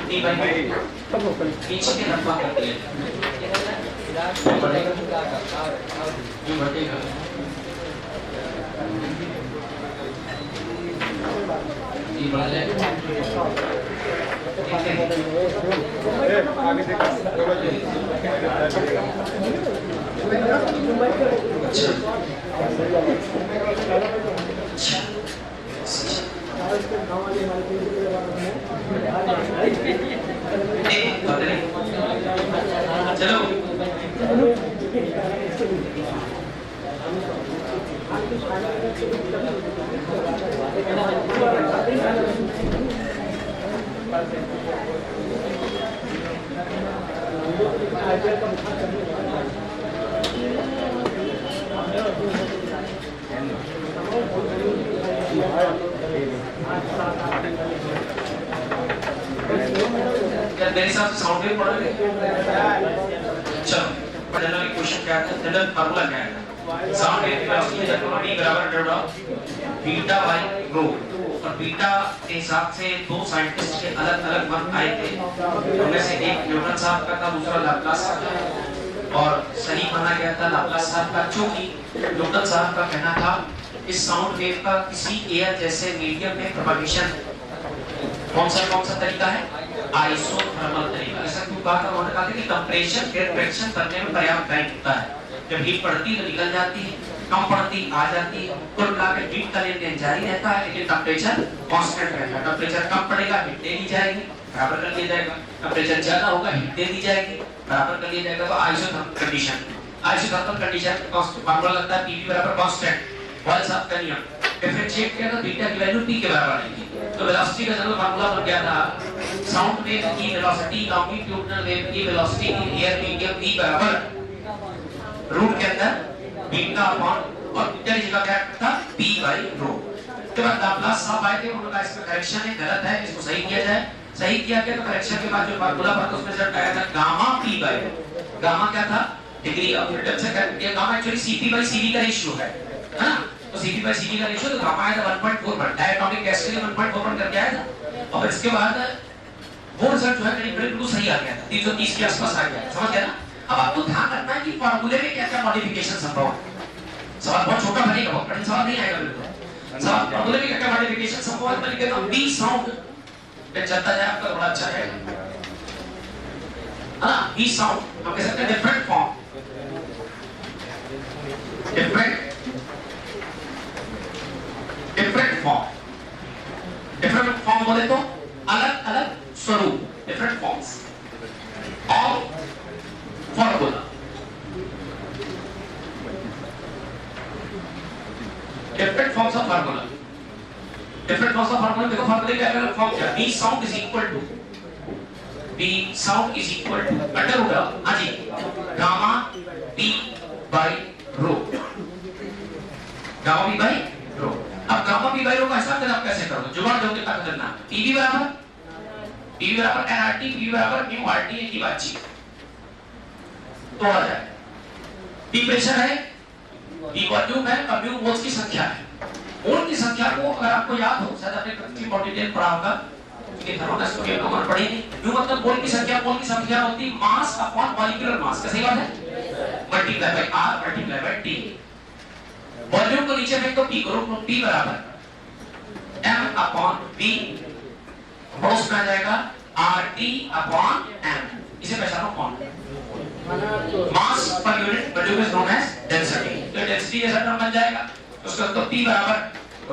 T by पीछे के लंबा करते हैं बढ़ेगा ये बढ़ जाएगा चलो क्या मेरे साथ साउंड वेव पढ़ रहे? चलो जनरल क्वेश्चन क्या था, जनरल फार्मूला क्या है? साउंड वेव की वेलोसिटी टी बराबर under of beta by rho. और बीटा के हिसाब से दो साइंटिस्ट के अलग-अलग मत आए थे, उनमें से एक न्यूटन साहब का था, दूसरा लाप्लास का था। और सही माना गया था लाप्लास साहब का, क्योंकि न्यूटन साहब का कहना था इस साउंड वेव का किसी एयर जैसे मीडियम में प्रोपगेशन कौन सा तरीका है? आइसोथर्मल तरीका। ऐसा क्यों कहा था? उन्होंने कहा कि कंप्रेशन रिफ्रैक्शन करने में पर्याप्त टाइम लगता है। जब हीट पड़ती तो निकल जाती है, कम पड़ती आ जाती है, कुल मिलाकर हीट का लेन-देन जारी रहता है, लेकिन टेंपरेचर कांस्टेंट रहता है। टेंपरेचर कम पड़ेगा, हीट दे दी जाएगी, बराबर कर दिया जाएगा। टेंपरेचर ज्यादा होगा, हीट दे दी जाएगी, बराबर कर दिया जाएगा। तो आइसोथर्मल कंडीशन का फार्मूला लगता है Pv बराबर कांस्टेंट वॉल्स ऑफ द नियम। डिफरेंशिएट किया तो बीटा की वैल्यू p के बराबर आएगी। तो वेलोसिटी का जनरल फार्मूला बन गया था साउंड वेव की वेलोसिटी लॉन्गिट्यूडिनल वेव की वेलोसिटी की एयर मीडियम v बराबर रूट के अंदर बीटा अपॉन और बीटा की जगह क्या था p बाई रो। तो बाद लाप्लास साहब आए थे, उन्होंने कहा इसमें करेक्शन है, गलत है, इसको सही किया जाए। सही किया गया तो करेक्शन के बाद जो फार्मूला था उसमें रिजल्ट आया था gamma p by rho. Gamma क्या था? डिग्री ऑफ फ्रीडम से कर दिया। Gamma actually cp by cv का रेशियो है ना? तो cp बाई cv का रेशियो तो गामा आया था 1.41, डायटोमिक गैस के लिए 1.41 करके आया था। और इसके बाद वो रिजल्ट जो है बिल्कुल सही आ गया था, 330 के आसपास आ गया। समझ गया ना? अब आपको ध्यान रखना है कि फार्मूले में क्या-क्या मॉडिफिकेशन संभव है। सवाल बहुत छोटा बनेगा, बहुत कठिन सवाल नहीं आएगा बिल्कुल। सवाल फार्मूले में क्या-क्या मॉडिफिकेशन संभव है, मैं कहता हूं बी साउंड पे चलता जाए आपका बड़ा अच्छा रहेगा। हां, बी साउंड हम कह सकते हैं डिफरेंट फॉर्म, डिफरेंट फॉर्म बोले तो अलग-अलग स्वरूप, different forms of formula. Different forms of formula, different forms of formula. देखो फार्मूले के अलग-अलग फॉर्म क्या है। B sound is equal to under root हां जी gamma p by rho, gamma p by rho. अब गामा p बाई रो का हिसाब आप कैसे करोगे? जुगाड़ दोगे तक करना। Pv बराबर nRT, Pv बराबर mu RT की बातचीत तो आ जाए। P प्रेशर है, P वॉल्यूम है, और mu मोल्स की संख्या है। मोल की संख्या को अगर आपको याद हो, शायद आपने काफी बहुत डिटेल पढ़ा होगा, कि थर्मोडायनामिक्स के नंबर पढ़ी नहीं। mu मतलब मोल की संख्या होती मास अपॉन मॉलिक्यूलर मास। सही बात है? Multiply by r multiply by t। Volume को नीचे फेंक दो, P करो, तो P बराबर m अपॉन v मास में आ जाएगा RT अपॉन m। इसे पहचानो कौन? Mass per unit volume is known as density. तो डेंसिटी जैसा टर्म बन जाएगा, उसका तो P बराबर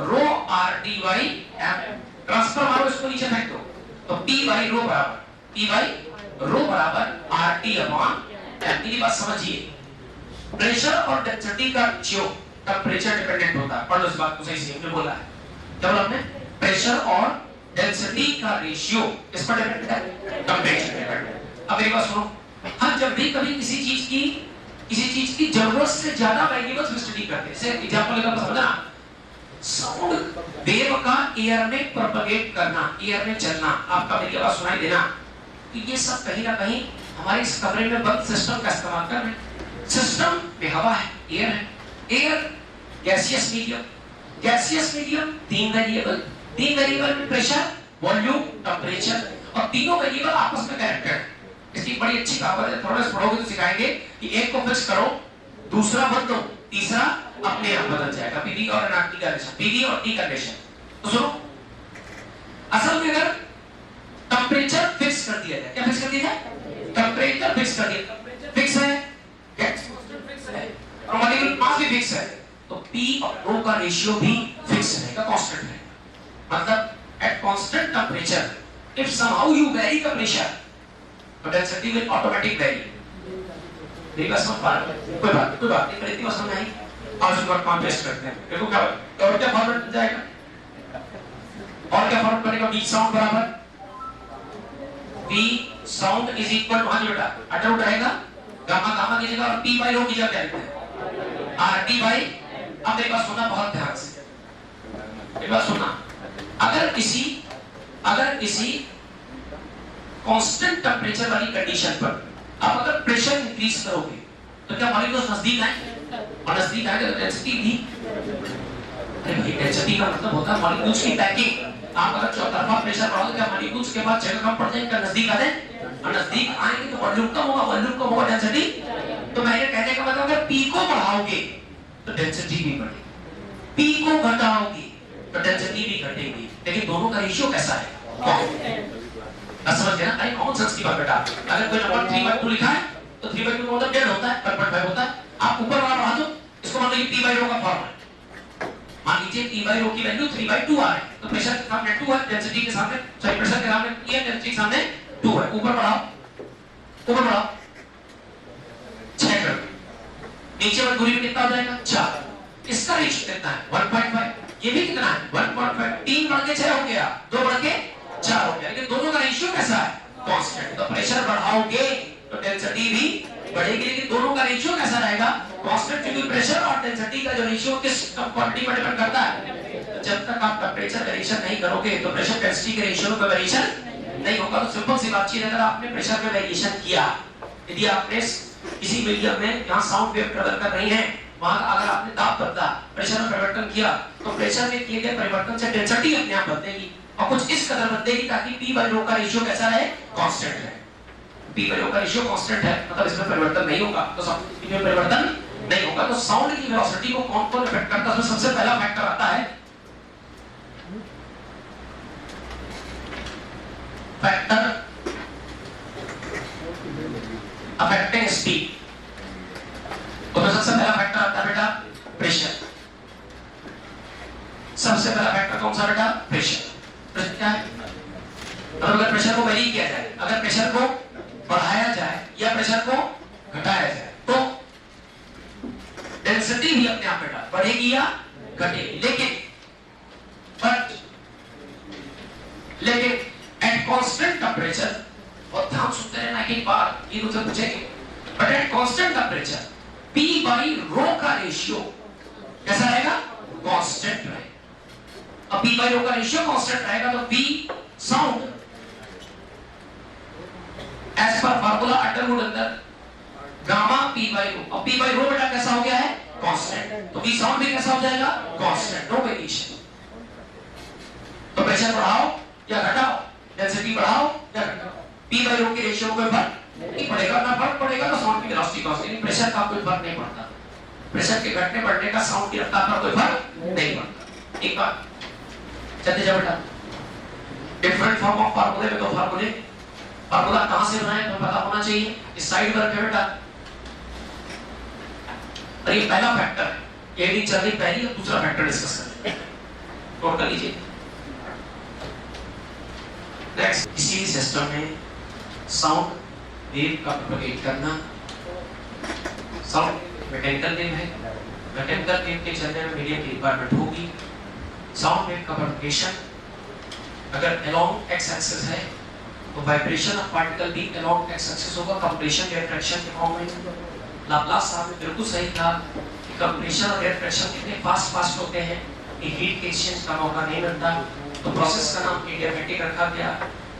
rho RT by m। Transfer मारो, इसको नीचे फेंक दो, तो P बाई रो बराबर RT अपॉन m। की बात समझिए, प्रेशर और डेंसिटी का रेशियो टेंपरेचर डिपेंडेंट होता है। पढ़ लो इस बात को सही से, हमने बोला है क्या बोला हमने? प्रेशर और डेंसिटी का रेशियो किस पर डिपेंडेंट है? टेंपरेचर पर डिपेंडेंट। अब एक बात सुनो, हम जब भी कभी किसी चीज की जरूरत से ज्यादा वेरिएबल्स में स्टडी करते हैं, जैसे एग्जांपल लेकर समझना, साउंड वेव का एयर में प्रोपगेट करना, एयर में चलना, आपका मेरी आवाज सुनाई देना, तो ये सब कहीं ना कहीं हमारे इस कमरे में बंद सिस्टम का इस्तेमाल कर रहे हैं। सिस्टम में हवा है, एयर है, एयर गैसियस मीडियम तीन वेरिएबल में प्रेशर, वॉल्यूम, टेम्परेचर, और तीनों वेरिएबल आपस में कनेक्टेड है। इसकी बड़ी अच्छी कहावत है, थोड़ा सा पढ़ोगे तो सिखाएंगे कि एक को फिक्स करो, दूसरा बदलो, तीसरा अपने आप बदल जाएगा। पीवी और एनआरटी का रिलेशन, पीवी और टी का रिलेशन। तो सुनो, असल में अगर टेम्परेचर फिक्स कर दिया जाए, क्या फिक्स कर दिया जाए? टेम्परेचर फिक्स कर दिया, फिक्स है, गैस कांस्टेंट फिक्स है, और मॉलिक्यूल मास भी फिक्स है, तो P और O का रेशियो भी फिक्स रहेगा, कांस्टेंट रहेगा। मतलब at constant temperature if somehow you vary the pressure, the density will automatically vary। मेरी बात समझ पा रहे हो? कोई बात नहीं, इतनी बात समझ नहीं। और इसको आप पेस्ट करते हैं, देखो क्या और क्या फॉर्मूला बन जाएगा, और क्या फॉर्मूला बनेगा? V साउंड बराबर V sound is equal to, हाँ जी बेटा, अटर उठ रहेगा, गामा की जगह और P बाई रो की जगह क्या लिखते हैं? RT by. अब एक बात सुनना बहुत ध्यान से, एक बात सुनना, अगर किसी कांस्टेंट टेम्परेचर वाली कंडीशन पर आप अगर प्रेशर इंक्रीज करोगे तो क्या मॉलिक्यूल्स नजदीक आएंगे, और नजदीक आएंगे तो डेंसिटी भी, अरे भाई डेंसिटी का मतलब होता है मॉलिक्यूल्स की पैकिंग। आप अगर चौतरफा प्रेशर बढ़ाओगे क्या मॉलिक्यूल्स के पास जगह कम पड़ जाएगी, क्या नजदीक आ जाए, और नजदीक आएंगे तो वॉल्यूम कम होगा, डेंसिटी। तो मेरे कहने का मतलब अगर P को बढ़ाओगे तो डेंसिटी भी बढ़ेगी, P को घटाओगे तो डेंसिटी भी घटेगी, लेकिन दोनों का रेशियो कैसा है? समझ गया ना? कॉमन सेंस की बात बेटा। अगर कोई नंबर 3/2 लिखा है तो 3/2 का मतलब 1.5 होता है, 1.5 होता है। आप ऊपर वाला बढ़ा दो, इसको मान लो ये P/ρ का फॉर्मूला है। मान लीजिए P/ρ की वैल्यू 3/2 आ रही है, तो प्रेशर के सामने 2 है, डेंसिटी के सामने, सॉरी प्रेशर के सामने E है, डेंसिटी के सामने 2 है। ऊपर बढ़ाओ 6 कर, नीचे वाली दूरी में कितना हो जाएगा? 4। इसका रेशियो कितना है? 1.5। ये भी कितना है? 1.5। 3 बढ़ के 6 हो गया, 2 बढ़ के 4 हो गया, लेकिन दोनों का रेशियो कैसा है? कांस्टेंट। तो प्रेशर बढ़ाओगे तो डेंसिटी भी बढ़ेगी, लेकिन दोनों का रेशियो कैसा रहेगा? कांस्टेंट। क्योंकि प्रेशर और डेंसिटी का जो रेशियो किस क्वांटिटी पर डिपेंड करता है? तो जब तक आप टेंपरेचर वेरिएशन नहीं करोगे तो प्रेशर डेंसिटी के रेशियो में वेरिएशन नहीं होगा। तो सिंपल सी बात है, अगर आपने प्रेशर में वेरिएशन किया, यदि आपने किसी मीडियम में जहां साउंड वेव ट्रेवल कर रही है वहां अगर आपने दाब बदला, प्रेशर में परिवर्तन किया, तो प्रेशर में किए गए परिवर्तन से डेंसिटी अपने आप बदलेगी, और कुछ इस कदर बदलेगी ताकि P/ρ का रेशियो कैसा रहे? कांस्टेंट है। P/ρ का रेशियो कांस्टेंट है, मतलब इसमें परिवर्तन नहीं होगा, तो साउंड में परिवर्तन नहीं होगा। तो साउंड की वेलोसिटी को कौन इफेक्ट करता है? सबसे पहला फैक्टर आता है फैक्टर अफेक्टिंग स्पीड। तो सबसे पहला फैक्टर आता है बेटा प्रेशर। सबसे पहला फैक्टर कौन सा बेटा? प्रेशर। प्रेशर क्या है? अगर प्रेशर को वेरी किया जाए, अगर प्रेशर को बढ़ाया जाए या प्रेशर को घटाया जाए तो डेंसिटी भी अपने आप बेटा बढ़ेगी या घटेगी, लेकिन एट कांस्टेंट टेम्परेचर, और ध्यान सुनते रहना कि बार ये मुझसे पूछेंगे, but at constant temperature P/ρ का रेशियो कैसा रहेगा? कांस्टेंट रहेगा। अब P/ρ का रेशियो कांस्टेंट रहेगा तो V साउंड एज पर फार्मूला अंडरवुड अंदर गामा P/ρ। अब P/ρ बेटा कैसा हो गया है? कांस्टेंट। तो V साउंड भी कैसा हो जाएगा? Constant, no variation. तो प्रेशर बढ़ाओ या घटाओ, डेंसिटी बढ़ाओ या घटाओ, P/ρ के रेशियो में फर्क नहीं पड़ेगा। ना फर्क पड़ेगा तो साउंड की वेलोसिटी कांस्टेंट, लेकिन प्रेशर का कोई फर्क नहीं पड़ता। प्रेशर के घटने बढ़ने का साउंड की रफ्तार पर कोई फर्क नहीं पड़ता। एक बात चलते जाओ बेटा, डिफरेंट फॉर्म ऑफ फार्मूले में दो फार्मूले, फार्मूला कहां से बनाए तो पता होना चाहिए। इस साइड पर रखे बेटा, और ये पहला फैक्टर है, ये भी चल रही पहली, और दूसरा फैक्टर डिस्कस करते हैं। नोट कर लीजिए। नेक्स्ट, किसी भी सिस्टम में साउंड वेव का प्रोपगेट करना, साउंड मैकेनिकल वेव है, मैकेनिकल वेव के चलने में मीडियम की रिक्वायरमेंट होगी। साउंड वेव का प्रोपगेशन अगर अलोंग एक्स एक्सिस है तो वाइब्रेशन ऑफ पार्टिकल भी अलोंग एक्स एक्सिस होगा, कंप्रेशन या रिफ्रैक्शन के फॉर्म में। लाप्लास साहब ने बिल्कुल सही कहा कि कंप्रेशन और रिफ्रैक्शन इतने फास्ट होते हैं कि हीट के एक्सचेंज का मौका नहीं मिलता। तो प्रोसेस का नाम एडियाबैटिक रखा गया।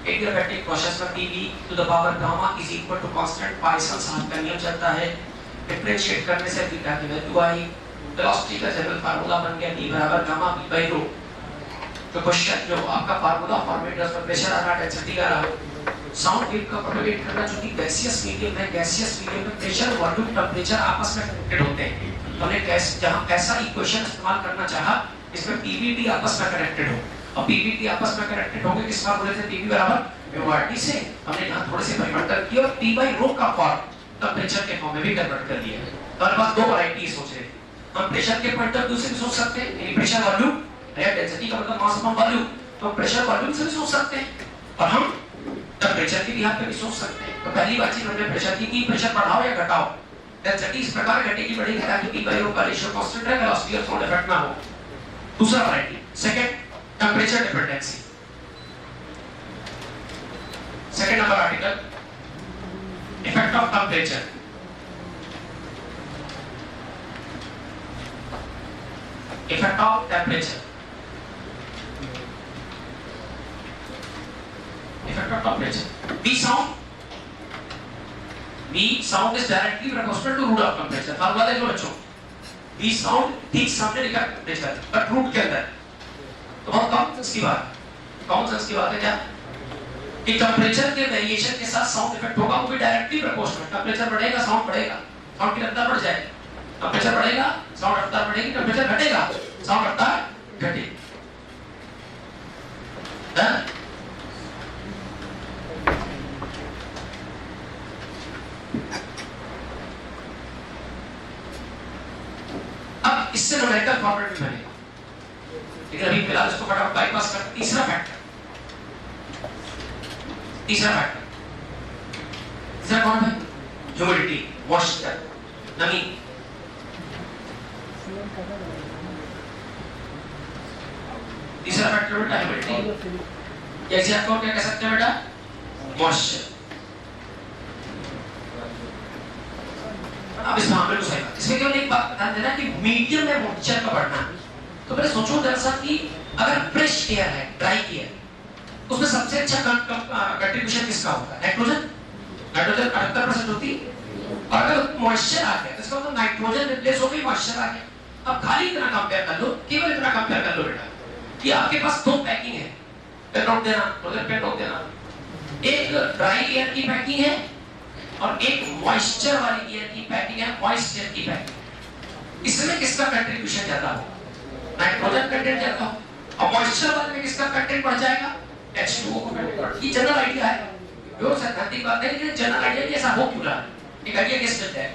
एडियाबैटिक प्रोसेस में PV to the power gamma is equal to constant Poisson साहब का नियम चलता है। डिफरेंशिएट करने से बीटा की वैल्यू आई, वेलोसिटी का जनरल फार्मूला बन गया V बराबर गामा V/ρ। तो क्वेश्चन जो आपका फार्मूला फॉर्मेट है, उसमें प्रेशर आ रहा, डेंसिटी आ रहा, साउंड वेव का प्रोपेगेट करना, जो कि गैसियस मीडियम है, गैसियस मीडियम में प्रेशर, वॉल्यूम, टेम्परेचर आपस में कनेक्टेड होते हैं। तो हमने जहां ऐसा इक्वेशन इस्तेमाल करना चाहा, इसमें पीवीटी आपस में कनेक्टेड हो, और पीवीटी आपस में कनेक्टेड होंगे किस फॉर्मूले से, पीवी बराबर म्यू आर टी से। हमने यहां थोड़े से परिवर्तन किए और टी बाई रो का फॉर्म टेम्परेचर के फॉर्म में भी कन्वर्ट कर दिया है। तो हमारे पास दो वैरायटी सोच रहे थे, हम प्रेशर के पॉइंट ऑफ व्यू से भी सोच सकते हैं, यानी प्रेशर वॉल्यूम या डेंसिटी का मतलब मास अपॉन वॉल्यूम, तो प्रेशर वॉल्यूम से भी सोच सकते हैं, और हम टेम्परेचर के लिहाज पे भी सोच सकते हैं। तो पहली बात चीज हमने प्रेशर की प्रेशर बढ़ाओ या घटाओ, डेंसिटी इस प्रकार घटेगी बढ़ेगी ताकि पी बाई रो का रेशियो कांस्टेंट रहे, वेलोसिटी और साउंड इफेक्ट ना हो। दूसरा variety, second, temperature dependency. Second number article, effect of temperature. Effect of temperature, effect of temperature. V sound is directly proportional to root of temperature. Formula देख लो बच्चों, V sound ठीक सामने लिखा है टेम्परेचर, बट रूट के अंदर। तो बहुत कॉमन सेंस की बात है क्या, कि टेम्परेचर के वेरिएशन के साथ साउंड इफेक्ट होगा, वो भी डायरेक्टली प्रोपोर्शनल। टेम्परेचर बढ़ेगा, साउंड बढ़ेगा, साउंड की रफ्तार बढ़ जाएगी। टेम्परेचर बढ़ेगा, साउंड रफ्तार बढ़ेगी, टेम्परेचर घटेगा, साउंड रफ्तार घटेगी। अब इससे न्यूमेरिकल फॉर्मेट में बनेगा, लेकिन अभी फिलहाल इसको फटाफट बाईपास कर। तीसरा फैक्टर कौन है, ह्यूमिडिटी, मॉइस्चर, नमी। तीसरा फैक्टर बेटा ह्यूमिडिटी, या इसे आप क्या कह सकते हैं बेटा, मॉइस्चर। अब इस मामले को सही बात, इसमें केवल एक बात ध्यान देना कि मीडियम में मॉइस्चर का बढ़ना। तो पहले सोचो दरअसल कि अगर फ्रेश एयर है, ड्राई एयर, उसमें सबसे अच्छा कंट्रीब्यूशन किसका होगा, नाइट्रोजन 78% होती है। और अगर मॉइस्चर आ गया, इसका मतलब नाइट्रोजन रिप्लेस हो गई, मॉइस्चर आ गया। अब खाली इतना कंपेयर कर लो, केवल इतना कंपेयर कर लो बेटा कि आपके पास दो पैकिंग है, पेन रोक देना, प्रोजेक्ट पेन रोक देना। एक ड्राई एयर की पैकिंग है और एक मॉइस्चर वाली एयर की पैकिंग है, मॉइस्ट एयर की पैकिंग। इसमें किसका कंट्रीब्यूशन ज्यादा हो, नाइट्रोजन कंटेंट ज्यादा हो, और मॉइस्चर वाले में किसका कंटेंट बढ़ जाएगा, H2O का कंटेंट। ये जनरल आइडिया है, प्योर सैद्धांतिक बात है, लेकिन जनरल आइडिया ऐसा हो क्यों रहा है, एक आइडिया गेस करते हैं।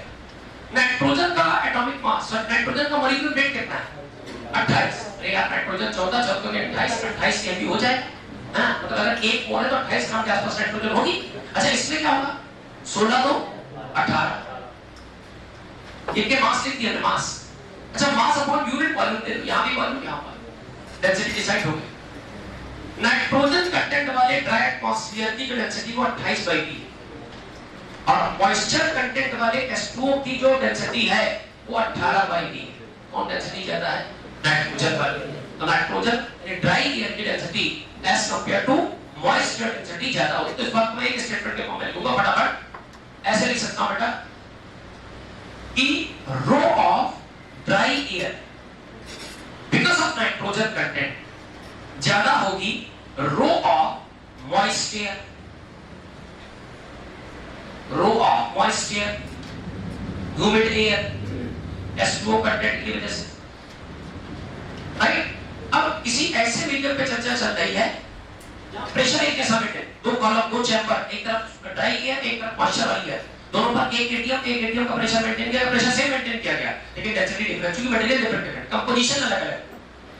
नाइट्रोजन का एटॉमिक मास, नाइट्रोजन का मॉलिक्यूलर वेट कितना है, 28। अरे यार नाइट्रोजन 14, 14 में 28 केजी हो जाए, हां मतलब अगर एक मोल है तो 28 ग्राम के आसपास नाइट्रोजन होगी। अच्छा इसमें क्या होगा, 16 तो 18, ये के मास लिख दिया, मास। अच्छा मास अपॉन यूनिट वॉल्यूम दे दो, यहां भी वॉल्यूम, यहां वॉल्यूम, डेंसिटी डिसाइड हो गई। नाइट्रोजन कंटेंट वाले ड्राई एटमॉस्फेयर की जो डेंसिटी वो 28/d है, और मॉइस्चर कंटेंट वाले H2O की जो डेंसिटी है वो 18/d है। कौन डेंसिटी ज्यादा है, नाइट्रोजन वाली। तो नाइट्रोजन यानी ड्राई एयर की density as compare to moisture density ज्यादा होती है। तो इस बात में एक स्टेटमेंट के फॉर्म में लिखूंगा, फटाफट ऐसे लिख सकता हूं बेटा कि rho of dry air because of nitrogen content ज्यादा होगी rho of moist air, rho of moist air, humid air, H2O content की वजह से, राइट। अब किसी ऐसे मीडियम पे चर्चा चल रही है जहां प्रेशर एक जैसा मेंटेन, दो कॉलम, दो चैम्बर, एक तरफ ड्राई एयर, एक तरफ मॉइस्चर वाली एयर, दोनों पर एक एटीएम का प्रेशर मेंटेन किया, प्रेशर सेम मेंटेन किया गया, लेकिन डेंसिटी डिफरेंट, क्योंकि मटेरियल डिफरेंट है, कंपोजिशन अलग है।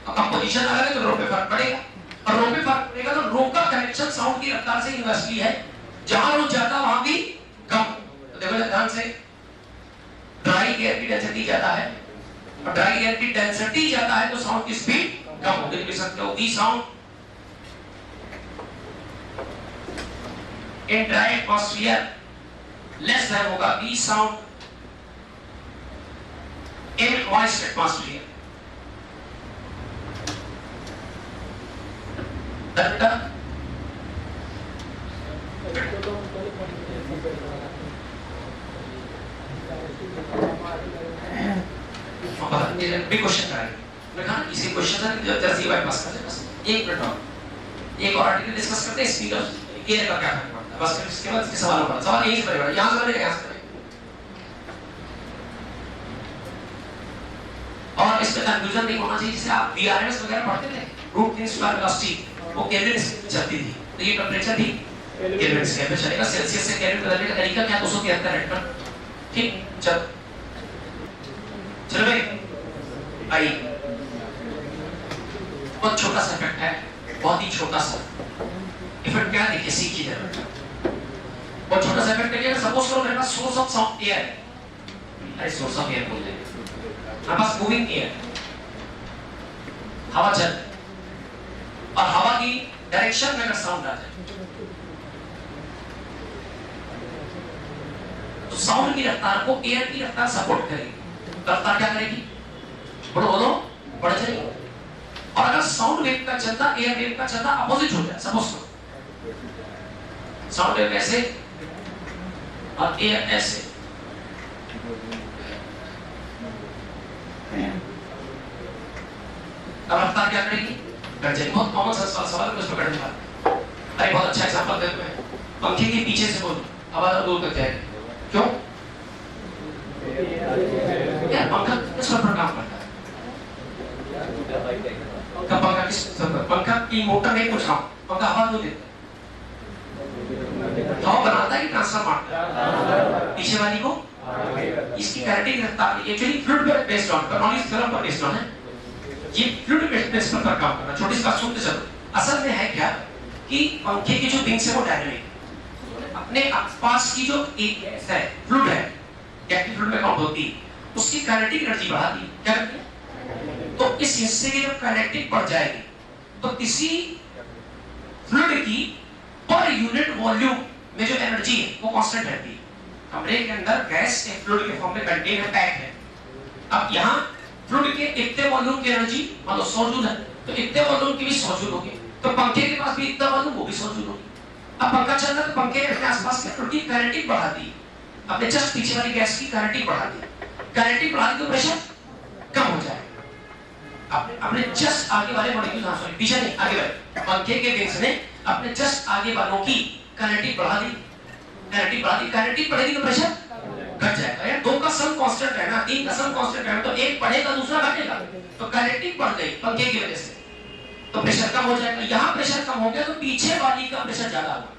अब कंपोजिशन अलग है तो रो पे फर्क पड़ेगा, और रो पे फर्क पड़ेगा तो रो का कनेक्शन साउंड की रफ्तार से इन्वर्सली है, जहां रो ज्यादा वहां भी कम। तो देखो ध्यान से, ड्राई एयर की डेंसिटी ज्यादा है और ड्राई एयर की डेंसिटी ज्यादा है तो साउंड की स्पीड कम होगी। लिख सकते हो V sound in dry atmosphere less than होगा V sound in moist atmosphere. भी क्वेश्चन कराएंगे, मैं कहा इसी क्वेश्चन से जल्दी बाईपास कर दे बस। एक मिनट और, एक और आर्टिकल डिस्कस करते हैं स्पीकर एयर का क्या फर्क पड़ता है, बस फिर इसके बाद इसके सवालों पर सवाल यही से बनेगा, यहाँ से बनेगा, यहाँ से बनेगा। और इसमें कंफ्यूजन नहीं होना चाहिए, जैसे आप VRMS वगैरह पढ़ते थे, रूट मीन स्क्वायर वेलोसिटी, वो केल्विन से चलती थी, तो ये टेम्परेचर भी केल्विन से पे चलेगा, सेल्सियस से केल्विन बदलने का तरीका क्या 273 रेड, ठीक। चलो भाई आई बहुत छोटा सा इफेक्ट है, बहुत ही छोटा सा इफेक्ट, क्या देखिए सीखी जरूर, बहुत छोटा सा इफेक्ट है। सपोज करो मेरे पास सोर्स ऑफ साउंड एयर है, अरे सोर्स ऑफ एयर बोलते हैं, मेरे पास मूविंग एयर, हवा चल, और हवा की डायरेक्शन में अगर साउंड आ जाए तो साउंड की रफ्तार को एयर की रफ्तार सपोर्ट करेगी, रफ्तार क्या करेगी, बोलो बढ़ जाएगी। और अगर साउंड वेव का चलता एयर वेव का चलता अपोजिट हो जाए, सपोज साउंड वेव ऐसे और एयर ऐसे, अब रफ्तार क्या करेगी, घट जाएगी। बहुत कॉमन सेंस वाला सवाल है, उसमें घटने वाला। अरे बहुत अच्छा एग्जांपल देते हैं, पंखे के पीछे से बोलो हवा दूर तक जाएगी, क्यों? यार पंखा किस पर काम करता है? पंखा किस पंखा की मोटर नहीं पूछ रहा हूँ, पंखा हवा क्यों देता है? हवा बनाता है कि ट्रांसफर मारता है? पीछे वाली को इसकी कैरेटिक रफ्तार एक्चुअली फ्लूइड पे बेस्ड ऑन, परमाणु थ्योरम पर बेस्ड ऑन है, ये फ्लूइड बेस्ड पर काम करना। छोटी सी बात सुनते चलो, असल में है क्या कि पंखे की जो विंग्स है वो डायनामिक, अपने आसपास की जो एक गैस है फ्लूइड है, गैस फ्लूइड में काउंट होती है, उसकी काइनेटिक एनर्जी बढ़ाती है, क्या करती है? तो इस हिस्से की जब काइनेटिक बढ़ जाएगी तो किसी फ्लूइड की पर यूनिट वॉल्यूम में जो एनर्जी है वो कांस्टेंट रहती है। कमरे के अंदर गैस एक फ्लूइड के फॉर्म में कंटेन है, पैक है। अब यहाँ फ्लूइड के इतने वॉल्यूम की एनर्जी मतलब 100 जूल है, तो इतने वॉल्यूम की भी 100 जूल होगी, तो पंखे के पास भी इतना वॉल्यूम, वो भी 100 जूल होगी। अब पंखा चल रहा है तो पंखे अपने आसपास के फ्लूइड की काइनेटिक बढ़ा दी, अपने जस्ट पीछे वाली गैस की काइनेटिक बढ़ा दी, काइनेटिक बढ़ा दी तो प्रेशर कम हो जाएगा। अपने जस्ट आगे वाले मॉलिक्यूल, सॉरी पीछे नहीं आगे वाले पंखे के विंग्स ने अपने जस्ट आगे वालों की काइनेटिक बढ़ा दी, काइनेटिक बढ़ा दी, काइनेटिक बढ़ेगी तो प्रेशर घट जाएगा। यार दो का सम कांस्टेंट है ना, तीन का सम कांस्टेंट है, तो एक बढ़ेगा दूसरा घटेगा, तो काइनेटिक बढ़ गई पंखे की वजह से, तो प्रेशर कम हो जाएगा। यहाँ प्रेशर कम हो गया तो पीछे वाली का प्रेशर ज्यादा होगा,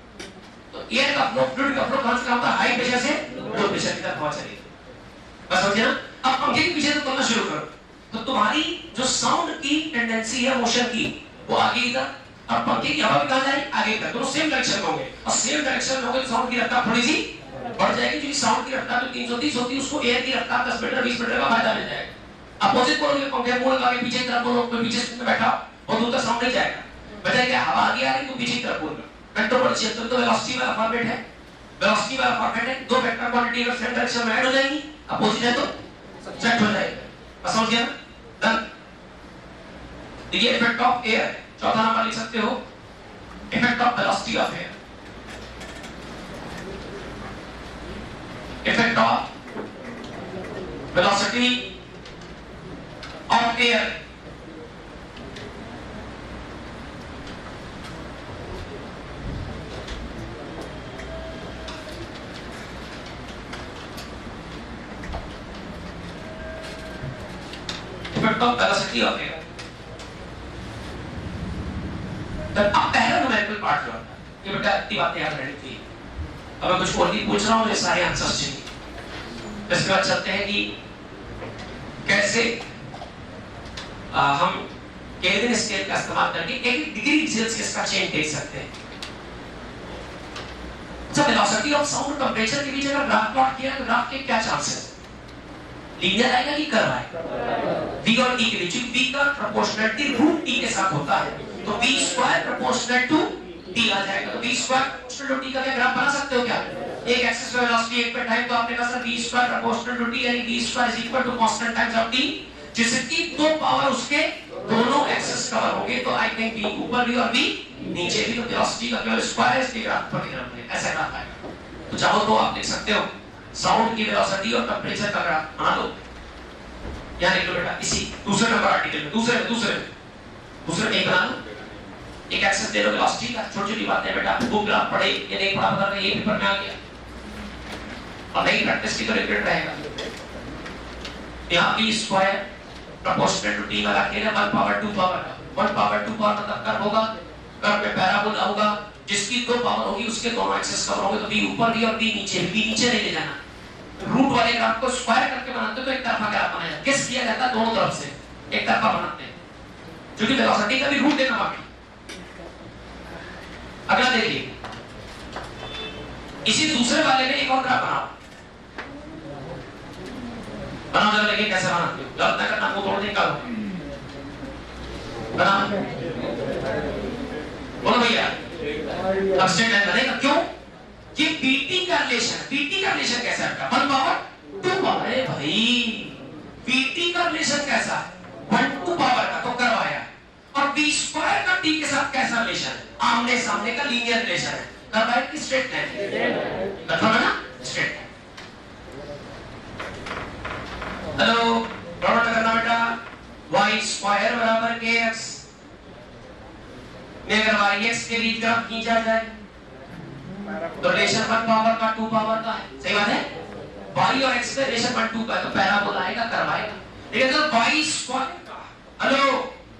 तो एयर का फ्लो, फ्लूइड का फ्लो कहां से होता है? हाई प्रेशर से लो प्रेशर की तरफ हवा चलेगी। बस समझे ना? अब पंखे के पीछे से चलना शुरू करो, तो तुम्हारी जो साउंड की टेंडेंसी है मोशन की वो आगे इधर, और पंखे की हवा भी कहां जा रही है? आगे इधर, दोनों सेम डायरेक्शन में होंगे, और सेम डायरेक्शन में होंगे तो साउंड की रफ्तार थोड़ी सी बढ़ जाएगी, क्योंकि साउंड की रफ्तार जो 330 होती है उसको एयर की रफ्तार 10 मीटर 20 मीटर का फायदा मिल जाएगा। अपोजिट बोलोगे पंखे मुंह लगा के पीछे की तरफ बोलो, कोई पीछे से बैठा बहुत दूर तक साउंड नहीं जाएगा, बजाय क्या हवा आगे आ रही तो पीछे की तरफ बोलना। कंट्रोल क्षेत्र तो वेलोसिटी वाला फॉर्मेट है, वेलोसिटी वाला फॉर्मेट है, दो वेक्टर क्वांटिटी अगर सेम डायरेक्शन में ऐड हो जाएगी, अपोजिट है तो सेट हो जाएगा। समझ गया? डन। ये इफेक्ट ऑफ एयर, चौथा नंबर लिख सकते हो, effect of velocity of air, effect of velocity of air. Effect of velocity of air. अब पहला न्यूमेरिकल पार्ट जो है, ये बेटा इतनी बातें याद रहनी थी। अब मैं कुछ और भी पूछ रहा हूँ, ये सारे आंसर्स चाहिए। इसके बाद चलते हैं कि कैसे हम केल्विन स्केल का इस्तेमाल करके एक डिग्री सेल्सियस का चेंज देख सकते हैं। जब वेलोसिटी ऑफ साउंड और टेंपरेचर के बीच अगर ग्राफ प्लॉट किया तो ग्राफ के क्या चांसेस? लीनियर आएगा कि कर्व आएगा? v और t के बीच, v का प्रोपोर्शनलिटी रूट t के साथ होता है, तो v square proportional to t आ जाएगा। तो v square proportional to t का क्या ग्राफ बना सकते हो क्या? एक एक्सिस पे वेलोसिटी, एक पे टाइम, तो आपने कहा sir v square proportional to t यानी v square is equal to constant times of t, जिसकी दो पावर उसके दोनों एक्सिस कवर होंगे, तो आई थिंक v ऊपर भी और v नीचे भी, तो वेलोसिटी का केवल स्क्वायर इसके ग्राफ पर लिखना पड़ेगा, ऐसा ग्राफ आएगा। तो चाहो तो आप लिख सकते हो साउंड की वेलोसिटी और टेंपरेचर का ग्राफ बना लो। यहाँ लिख लो बेटा, इसी दूसरे नंबर आर्टिकल में, दूसरे नहीं बना लो, एक एक्सेस दे दो वेलोसिटी का, छोटी-छोटी बातें बेटा बुक ग्राफ पढ़े ये नहीं पढ़ा पता नहीं, ये पेपर में आ गया और नहीं प्रैक्टिस की तो रिग्रेट रहेगा। यहाँ b square proportional to t लगा के 1 पावर 2 पावर 1 पावर 2 पावर मतलब कर्व होगा, कर्व में पैराबोला होगा, जिसकी दो पावर होगी उसके दोनों एक्सेस कवर होंगे, तो b ऊपर भी और b नीचे नहीं ले जाना। रूट वाले ग्राफ को स्क्वायर करके बनाते हो तो एक तरफा ग्राफ बनाया जाता है, किस किया जाता है दोनों तरफ से एक तरफा बनाते हैं, क्योंकि वेलोसिटी का भी रूट देना बाकी। अगला देखिए, इसी दूसरे वाले में एक और ग्राफ बनाओ जरा, देखिए कैसे बनाते हो, गलत ना करना, मुंह तोड़ देगा बना बोलो भैया। अब स्ट्रेट लाइन बनेगा, क्यों? ये बीटी का रिलेशन कैसा है? 1 पावर 2 पावर। अरे भाई बीटी का रिलेशन कैसा? 1 2 पावर का तो करवाया, और बी स्क्वायर का टी के साथ कैसा रिलेशन? आमने सामने का लीनियर रिलेशन है, करवाया कि स्ट्रेट लाइन? कन्फर्म है ना? स्ट्रेट। हेलो प्लॉट करना बेटा, y स्क्वायर बराबर kx में अगर yx के बीच ग्राफ खींचा जाए तो रिलेशन 1 पावर का 2 पावर का है, सही बात है। y और x में रिलेशन 1 2 का है तो पैराबोला आएगा, करवाएगा। लेकिन अगर y स्क्वायर का हेलो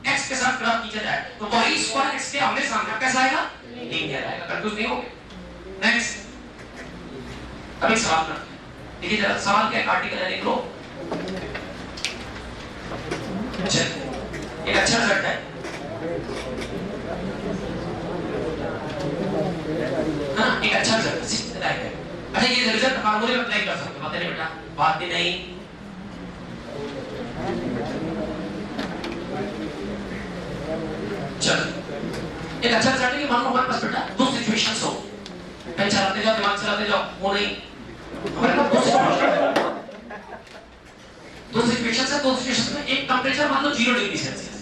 x के साथ ग्राफ खींचा जाए तो y स्क्वायर x के आमने सामने कैसा आएगा? लीनियर आएगा। कंफ्यूज नहीं होगे। नेक्स्ट, अब एक सवाल करते हैं, देखिए जरा सवाल क्या है, आर्टिकल है देख लो। अच्छा एक अच्छा रिजल्ट है, हाँ एक अच्छा रिजल्ट है। अच्छा ये रिजल्ट फार्मूले में अप्लाई कर सकते हो, पता नहीं बेटा बात भी नहीं। चलो एक अच्छा रिजल्ट है कि मान लो हमारे पास बेटा दो सिचुएशंस हो, पेन चलाते जाओ दिमाग चलाते जाओ, वो नहीं हमारे पास दो सिचुएशंस है, दो सिचुएशंस में एक टेंपरेचर मान लो 0 डिग्री सेल्सियस,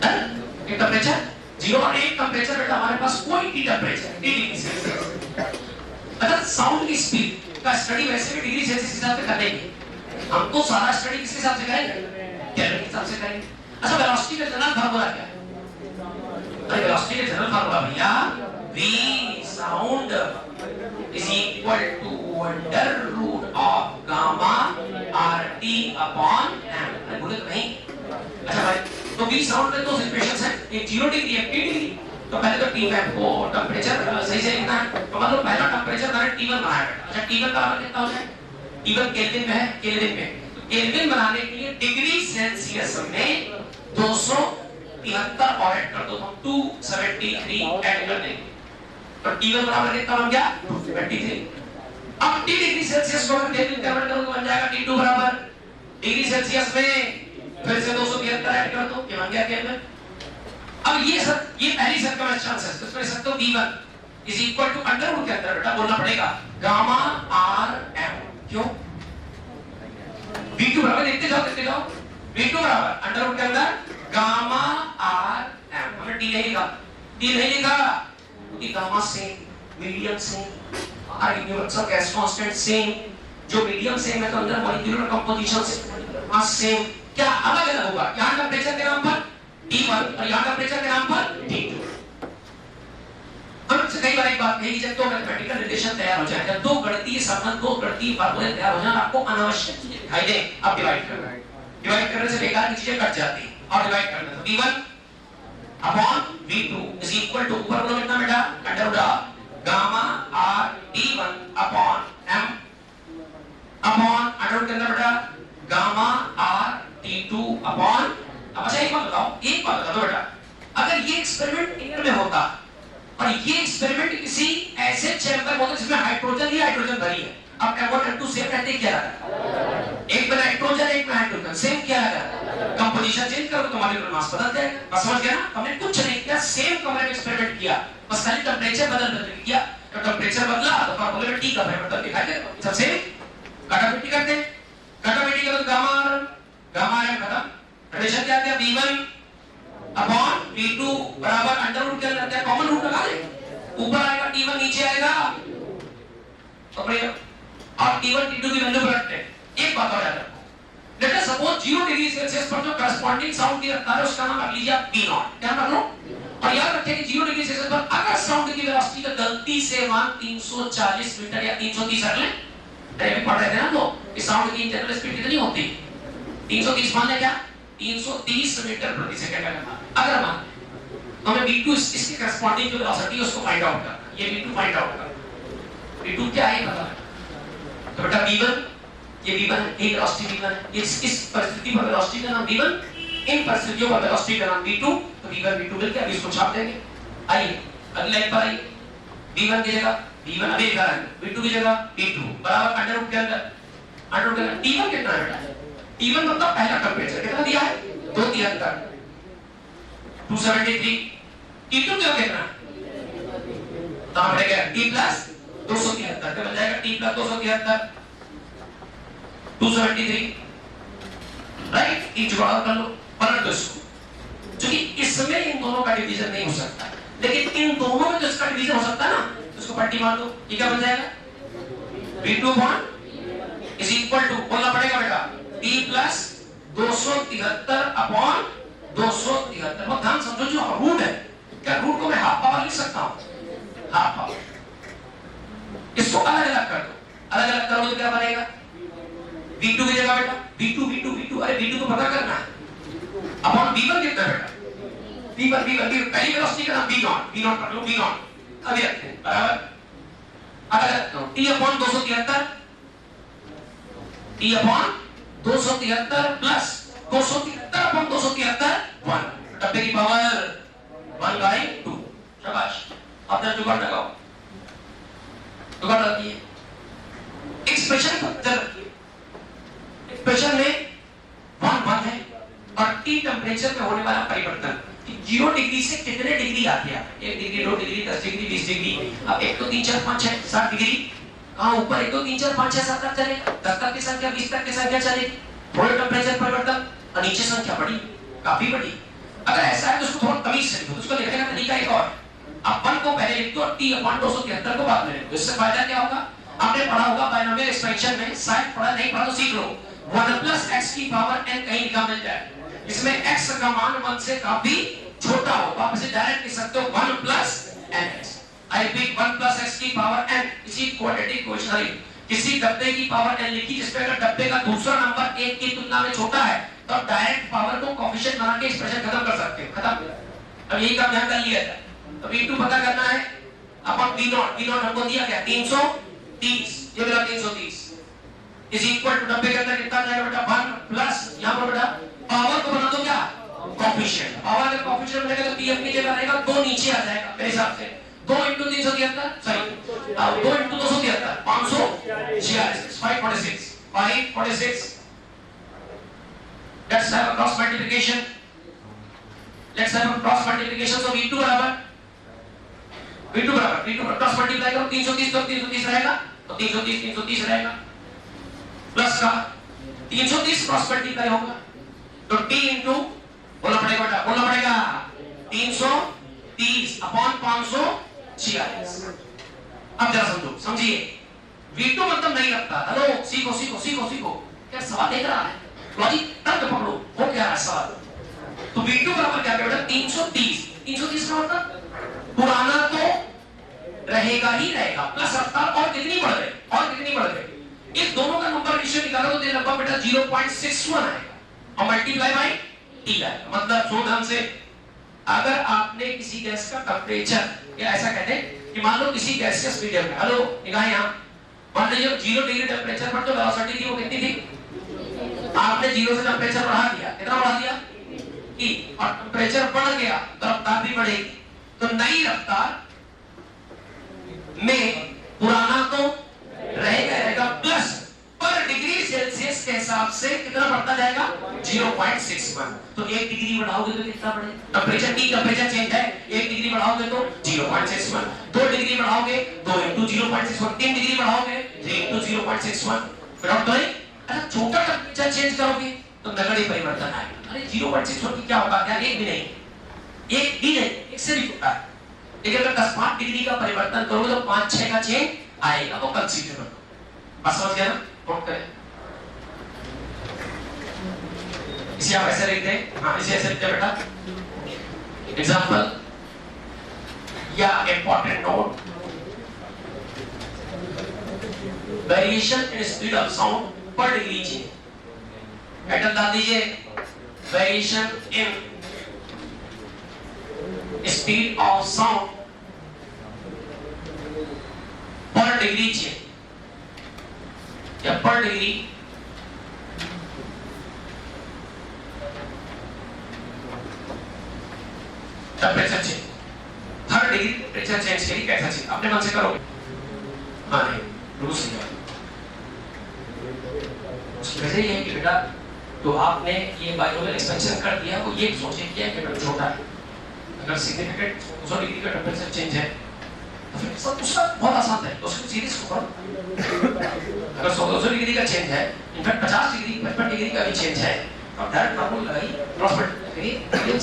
एक टेंपरेचर 0 और एक टेंपरेचर बेटा हमारे पास कोई भी टेंपरेचर 3 डिग्री सेल्सियस। अगर साउंड की स्पीड का स्टडी वैसे भी डिग्री सेल्सियस के हिसाब से करेंगे, हम तो सारा स्टडी किसके हिसाब से करेंगे? केल्विन के हिसाब से करेंगे। अच्छा वेलोसिटी का जनरल फार्मूला क्या है? अरे वेलोसिटी का जनरल फार्मूला भैया v sound is equal to under root of gamma RT upon m। बोले तो नहीं। अच्छा भाई तो v साउंड में दो सिचुएशंस हैं, एक 0 डिग्री एक 3 डिग्री। तो पहले तो T5 को टेंपरेचर सही से लिखना है, तो मतलब पहला टेंपरेचर मैंने T1 बनाया बेटा। अच्छा T1 बराबर कितना हो जाए? T1 केल्विन में है, केल्विन में तो केल्विन बनाने के लिए डिग्री सेल्सियस में 273 और ऐड कर दो, हम 273 ऐड कर देंगे तो T1 बराबर कितना बन गया? 273। अब T डिग्री सेल्सियस को अगर केल्विन कन्वर्ट करो तो बन जाएगा T2 बराबर डिग्री सेल्सियस में फिर से 273 ऐड कर दो, क्या बन गया केल्विन। अब ये पहली सर्कमस्टेंस है, इसमें सकते हो V1 is equal to under root के अंदर बेटा बोलना पड़ेगा गामा R M। क्यों? V2 बराबर देखते जाओ V2 बराबर अंडर रूट के अंदर गामा R M। हमने D नहीं लिखा क्योंकि gamma same, medium same, R universal gas constant same, जो मीडियम सेम है तो अंदर मॉलिक्यूलर कंपोजिशन से मास सेम, क्या अलग होगा? यहां टेंपरेचर के नाम पर T1 और यहां टेंपरेचर के नाम पर T2। हमसे कई बार एक बात कही, जब दो मैथमेटिकल रिलेशन तैयार हो जाए, जब दो गणितीय संबंध दो गणितीय फार्मूले तैयार हो जाए, आपको अनावश्यक चीजें दिखाई दे, आप डिवाइड करने से बेकार की चीजें कट जाती हैं और डिवाइड करना तो T1 upon V2 is equal to ऊपर बोलो कितना बेटा under root of gamma R T1 upon M upon under root के अंदर बेटा गामा R T2 अपॉन। अब अच्छा एक बात बताओ बेटा, अगर ये एक्सपेरिमेंट एयर में होता और ये एक्सपेरिमेंट किसी ऐसे चैम्बर में होता जिसमें हाइड्रोजन भरी है, अब M1 M2 सेम रहते क्या लगा? एक में नाइट्रोजन एक में हाइड्रोजन, सेम क्या लगा? कंपोजिशन चेंज करो तो मॉलिक्यूलर मास बदल जाएगा। बस समझ गया ना? हमने कुछ नहीं किया, सेम कमरे में एक्सपेरिमेंट किया, बस खाली टेंपरेचर बदल के किया। तो टेंपरेचर बदला तो फार्मूले में T का परिवर्तन दिखाई देगा। सब सेम कटाबिटी करते हैं, कटाबिटी करो गामा M खत्म, रिलेशन क्या दिया? V1 अपॉन V2 बराबर अंडर रूट के अंदर क्या कॉमन रूट लगा दे, ऊपर आएगा T1 नीचे आएगा और T1 T2 की वैल्यू रखते हैं। एक बात और याद रखो, let us suppose 0 degree Celsius पर जो करस्पॉन्डिंग साउंड की रफ्तार है उसका नाम रख लीजिए आप v0। क्या रख लो? और याद रखें कि 0 डिग्री सेल्सियस पर अगर साउंड की वेलोसिटी का गलती से मान 340 मीटर या 330 रख लें, अरे भी पढ़ रहे थे ना तो इस साउंड की जनरल स्पीड कितनी होती है? 330 मान लें क्या? 330 मीटर प्रति सेकंड का अगर मान तो हमें v2 इसके करस्पॉन्डिंग जो वेलोसिटी है उसको फाइंड आउट करना। ये v2 फाइंड आउट करना। v2 क्या है पता है? तो बेटा v1 ये v1 है, ये वेलोसिटी v1 है। इस परिस्थिति पर वेलोसिटी का नाम v1, इन परिस्थितियों पर वेलोसिटी का नाम v2। तो v1 v2 मिलकर अब इसको छाप देंगे। आइए अगली लाइन पर आइए। v1 की जगह v1 अभी लिखा है, v2 की जगह v2 बराबर अंडर रूट के अंदर t1 कितना है बेटा? t1 मतलब पहला टेंपरेचर कितना दिया है? 273 273। t2 क्या कितना? तो हम लेंगे t प्लस 273 तो बन जाएगा t प्लस 273 273 राइट। इन जुगाड़ कर लो परंतु इसको क्योंकि इसमें इन दोनों का डिवीजन नहीं हो सकता, लेकिन इन दोनों में जो इसका डिवीजन हो सकता है ना तो इसको पट्टी मार दो। ये क्या बन जाएगा? v2 इज इक्वल टू बोलना पड़ेगा बेटा t प्लस 273 अपॉन 273। बहुत ध्यान समझो जो रूट है, क्या रूट को मैं हाफ पावर लिख सकता हूं? Half power. इसको अलग अलग कर दो, अलग अलग करोगे तो क्या बनेगा? v2 की जगह बेटा v2 अरे v2 को पता करना है अपॉन v1 कितना बेटा? v1 पहली वेलोसिटी का नाम v0 पढ़ लो v0 अभी रखते हैं बराबर। अगर t अपॉन 273 प्लस 273 अपॉन 273 1 डब्बे की पावर 1/2। शाबाश। अब जरा जुगाड़ लगाओ, जुगाड़ लगाइए। एक्सप्रेशन को जरा एक्सप्रेशन में 1 है और T टेंपरेचर में होने वाला परिवर्तन 0 डिग्री से कितने डिग्री आते हैं? 1 डिग्री 2 डिग्री 10 डिग्री 20 डिग्री। अब 1 2 3 4 5 6 7 डिग्री कहां ऊपर 1 2 3 4 5 6 7 तक चलेगा, 10 तक की संख्या 20 तक की संख्या चलेगी। थोड़े टेंपरेचर परिवर्तन और नीचे संख्या बड़ी, काफी बड़ी। अगर ऐसा है तो उसको थोड़ा तमीज से लिखो, तो उसको लिखने का तरीका एक और। अब 1 को पहले लिख दो और t अपॉन 273 को बाद में लिख दो। इससे फायदा क्या होगा? आपने पढ़ा होगा बायनोमियल एक्सपेंशन में, शायद पढ़ा नहीं पढ़ा तो सीख लो। 1 प्लस x की पावर n कहीं लिखा मिल जाए, इसमें x का मान 1 से काफी छोटा हो तो आप इसे डायरेक्ट लिख सकते हो 1 plus nx। I repeat 1 plus x की पावर n इसी क्वाड्रेटिक इक्वेशन है। किसी डब्बे की पावर n लिखी जिसमें अगर डब्बे का दूसरा नंबर 1 की तुलना में छोटा है तो आप डायरेक्ट पावर को कोएफिशिएंट बना के एक्सप्रेशन खत्म कर सकते हो। खत्म। अब यही काम ध्यान कर लिया जाए। तो v2 पता करना है अपन v0 हमको दिया गया 330, ये मिला 330 इज इक्वल टू डब्बे के अंदर कितना जाएगा बेटा? 1 प्लस यहां पर बेटा पावर को बना दो क्या? कोएफिशिएंट। पावर का कोएफिशिएंट बनेगा तो p अपनी जगह रहेगा, 2 नीचे आ जाएगा मेरे हिसाब से। 2 * 373 sorry 2 * 273 546 546 let's have a cross multiplication so v2 बराबर क्रॉस मल्टीप्लाई करो 330 तो 330 रहेगा, तो 330 रहेगा प्लस का 330 क्रॉस मल्टीप्लाई होगा तो t इनटू बोलना पड़ेगा 330 अपॉन 546। अब जरा समझिए v2 मतलब नहीं लगता। हेलो सीखो क्या सवाल देख रहा है? लॉजिक तर्क पकड़ो, हो क्या है सवाल? तो v2 बराबर क्या बेटा? 330 का मतलब पुराना तो रहेगा ही रहेगा प्लस रफ्तार और कितनी बढ़ गई इस दोनों का नंबर रेशियो निकालो तो लगभग बेटा 0.61 आएगा और मल्टीप्लाई बाय t आएगा। मतलब सो ढंग से अगर आपने किसी गैस का टेंपरेचर या ऐसा कहते हैं कि मान लो किसी गैसियस मीडियम में, हेलो निगाह यहां मान लीजिए 0 डिग्री टेंपरेचर पर जो वेलोसिटी थी वो कितनी थी? आपने 0 से टेंपरेचर बढ़ा दिया, कितना बढ़ा दिया? e और टेंपरेचर बढ़ गया तो रफ्तार भी बढ़ेगी। तो नई रफ्तार में पुराना तो रहेगा प्लस पर डिग्री सेल्सियस के हिसाब से कितना बढ़ता जाएगा? 0.61। तो 1 डिग्री बढ़ाओगे तो कितना बढ़ेगा? टेंपरेचर चेंज है, 1 डिग्री बढ़ाओगे तो 0.61, 2 डिग्री बढ़ाओगे 2 * 0.61, 3 डिग्री बढ़ाओगे 3 * 0.61। फिर आप अच्छा छोटा टेंपरेचर चेंज करोगे तो नगण्य परिवर्तन आएगा। अरे 0.61 की क्या होगा? क्या एक भी नहीं, एक से भी छोटा है। लेकिन अगर 10-5 डिग्री का परिवर्तन करोगे तो 5-6 का चेंज आएगा, वो कंसीडर करो। बस समझ गया ना? नोट करें इसे आप ऐसे लिखते हैं, हाँ इसे ऐसे लिखते हैं बेटा। एग्जाम्पल या important note, variation in speed of sound पर डिग्री चेंज। पैटर्न डाल दीजिए, variation in speed of sound पर डिग्री चेंज या पर डिग्री टेम्परेचर चेंज। हर डिग्री टेम्परेचर चेंज के लिए कैसा चेंज अपने मन से करोगे? हाँ नहीं, रूल्स नहीं है। उसकी वजह ये है कि बेटा तो आपने ये बायोलॉजिकल एक्सपेंशन कर दिया, वो ये सोचे किया कि बेटा छोटा है, अगर सिग्निफिकेंट 200 डिग्री का टेम्परेचर चेंज है तो फिर सब उसका बहुत आसान है, तो उसको सीरीज को करो। अगर 200 डिग्री का चेंज है, इनफैक्ट 50 डिग्री 55 डिग्री का भी चेंज है, तो डायरेक्ट फार्मूला लगाइए, क्रॉस मल्टीप्लाई करिए।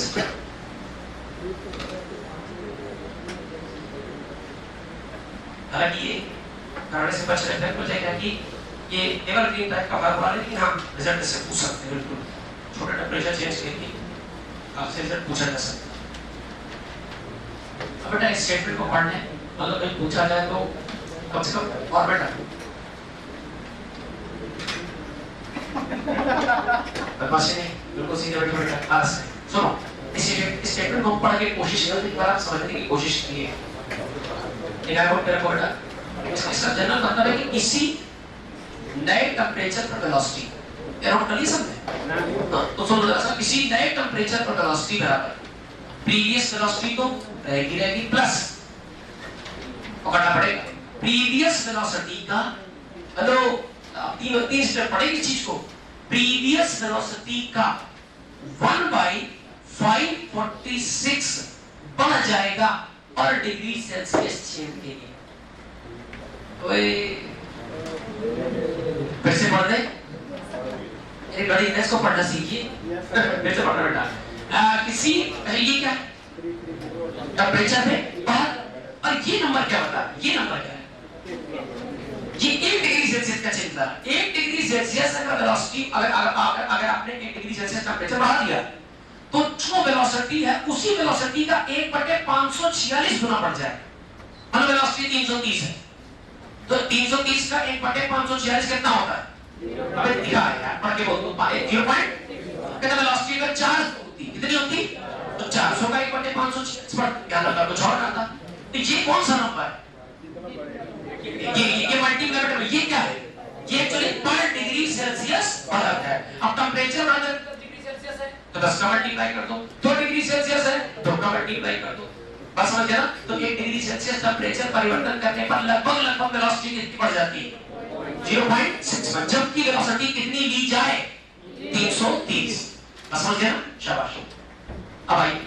हालांकि ये करने से बच रहता है, हो जाएगा कि ये एवरग्रीन टाइप का फार्मूला है, लेकिन हाँ रिजल्ट से पूछ सकते हैं, बिल्कुल छोटा टेम्परेचर चेंज करके आपसे रिजल्ट पूछा जा सकता है। अब बेटा इस स्टेटमेंट को पढ़ने मतलब कहीं पूछा जाए तो कम से कम फॉर्मेट है, बदमाशी नहीं, बिल्कुल सीधे बैठे बैठे आलस नहीं। सुनो, इस स्टेटमेंट को पढ़ के कोशिश करो, एक बार आप समझने की कोशिश कीजिए। इसका जनरल मतलब है कि किसी नए टेम्परेचर पर वेलोसिटी, एरोनॉटिकली समझे, तो सुनो जरा, किसी नए टेम्परेचर पर वेलोसिटी बराबर प्रीवियस वेलोसिटी तो रहेगी प्लस, पकड़ना पड़ेगा प्रीवियस वेलोसिटी का, हेलो तीन स्टेप पढ़ेगी चीज को, प्रीवियस वेलोसिटी का 1/546 बढ़ जाएगा पर डिग्री सेल्सियस चेंज के लिए। फिर से पढ़ दे, एक बड़ी इसको पढ़ना सीखिए, फिर से पढ़ना बेटा। किसी ये क्या टेम्परेचर में बाहर, और ये नंबर क्या बता, ये नंबर क्या है, ये 1 डिग्री सेल्सियस का चेंज था। 1 डिग्री सेल्सियस अगर वेलोसिटी अगर आपने 1 डिग्री सेल्सियस टेम्परेचर बढ़ा दिया तो जो वेलोसिटी है उसी वेलोसिटी का 1/546 गुना बढ़ जाएगा। मतलब वेलोसिटी 330 है, तो 330 का 1/546 कितना होता है? अबे दिखा यार, पढ़ के बोल दो। 0 पॉइंट कितना वेलोसिटी का 4 होती, कितनी होती? तो 400 का 1/546 पर क्या लगा, कुछ और करता। तो ये कौन सा नंबर है? ये मल्टीप्लाई, ये क्या है? ये एक्चुअली पर डिग्री सेल्सियस बढ़ता है। अब टेम्परेचर बढ़ा डिग्री सेल्सियस है तो 10 का मल्टीप्लाई कर दो, 2 डिग्री सेल्सियस है 2 का मल्टीप्लाई कर दो, बस समझ गया ना? तो 1 डिग्री सेल्सियस टेम्परेचर परिवर्तन करने पर लगभग वेलोसिटी कितनी बढ़ जाती है? 0.61, जबकि वेलोसिटी कितनी ली जाए? 330, बस समझ गया ना? शाबाश। अब आइए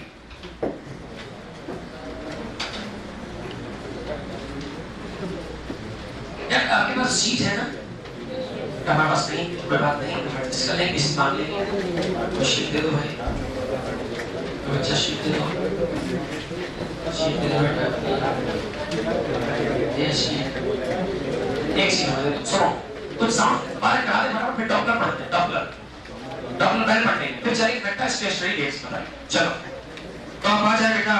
यार, आपके पास शीट है ना? हमारे पास नहीं, कोई बात नहीं, इसका लिंक इस मान लेंगे। तो शीट दे दो भाई, तो अच्छा शीट दे दो, शीट दे दो बेटा, ये शीट, एक शीट दे दो। सुनो, कुछ साउंड बाहर करा दे, फटाफट फिर डॉपलर पढ़ते हैं, डॉपलर बेल पढ़ते हैं, फिर चलिए बेटा स्टेशनरी डेट्स बताइए। चलो तो आप आ जाए बेटा,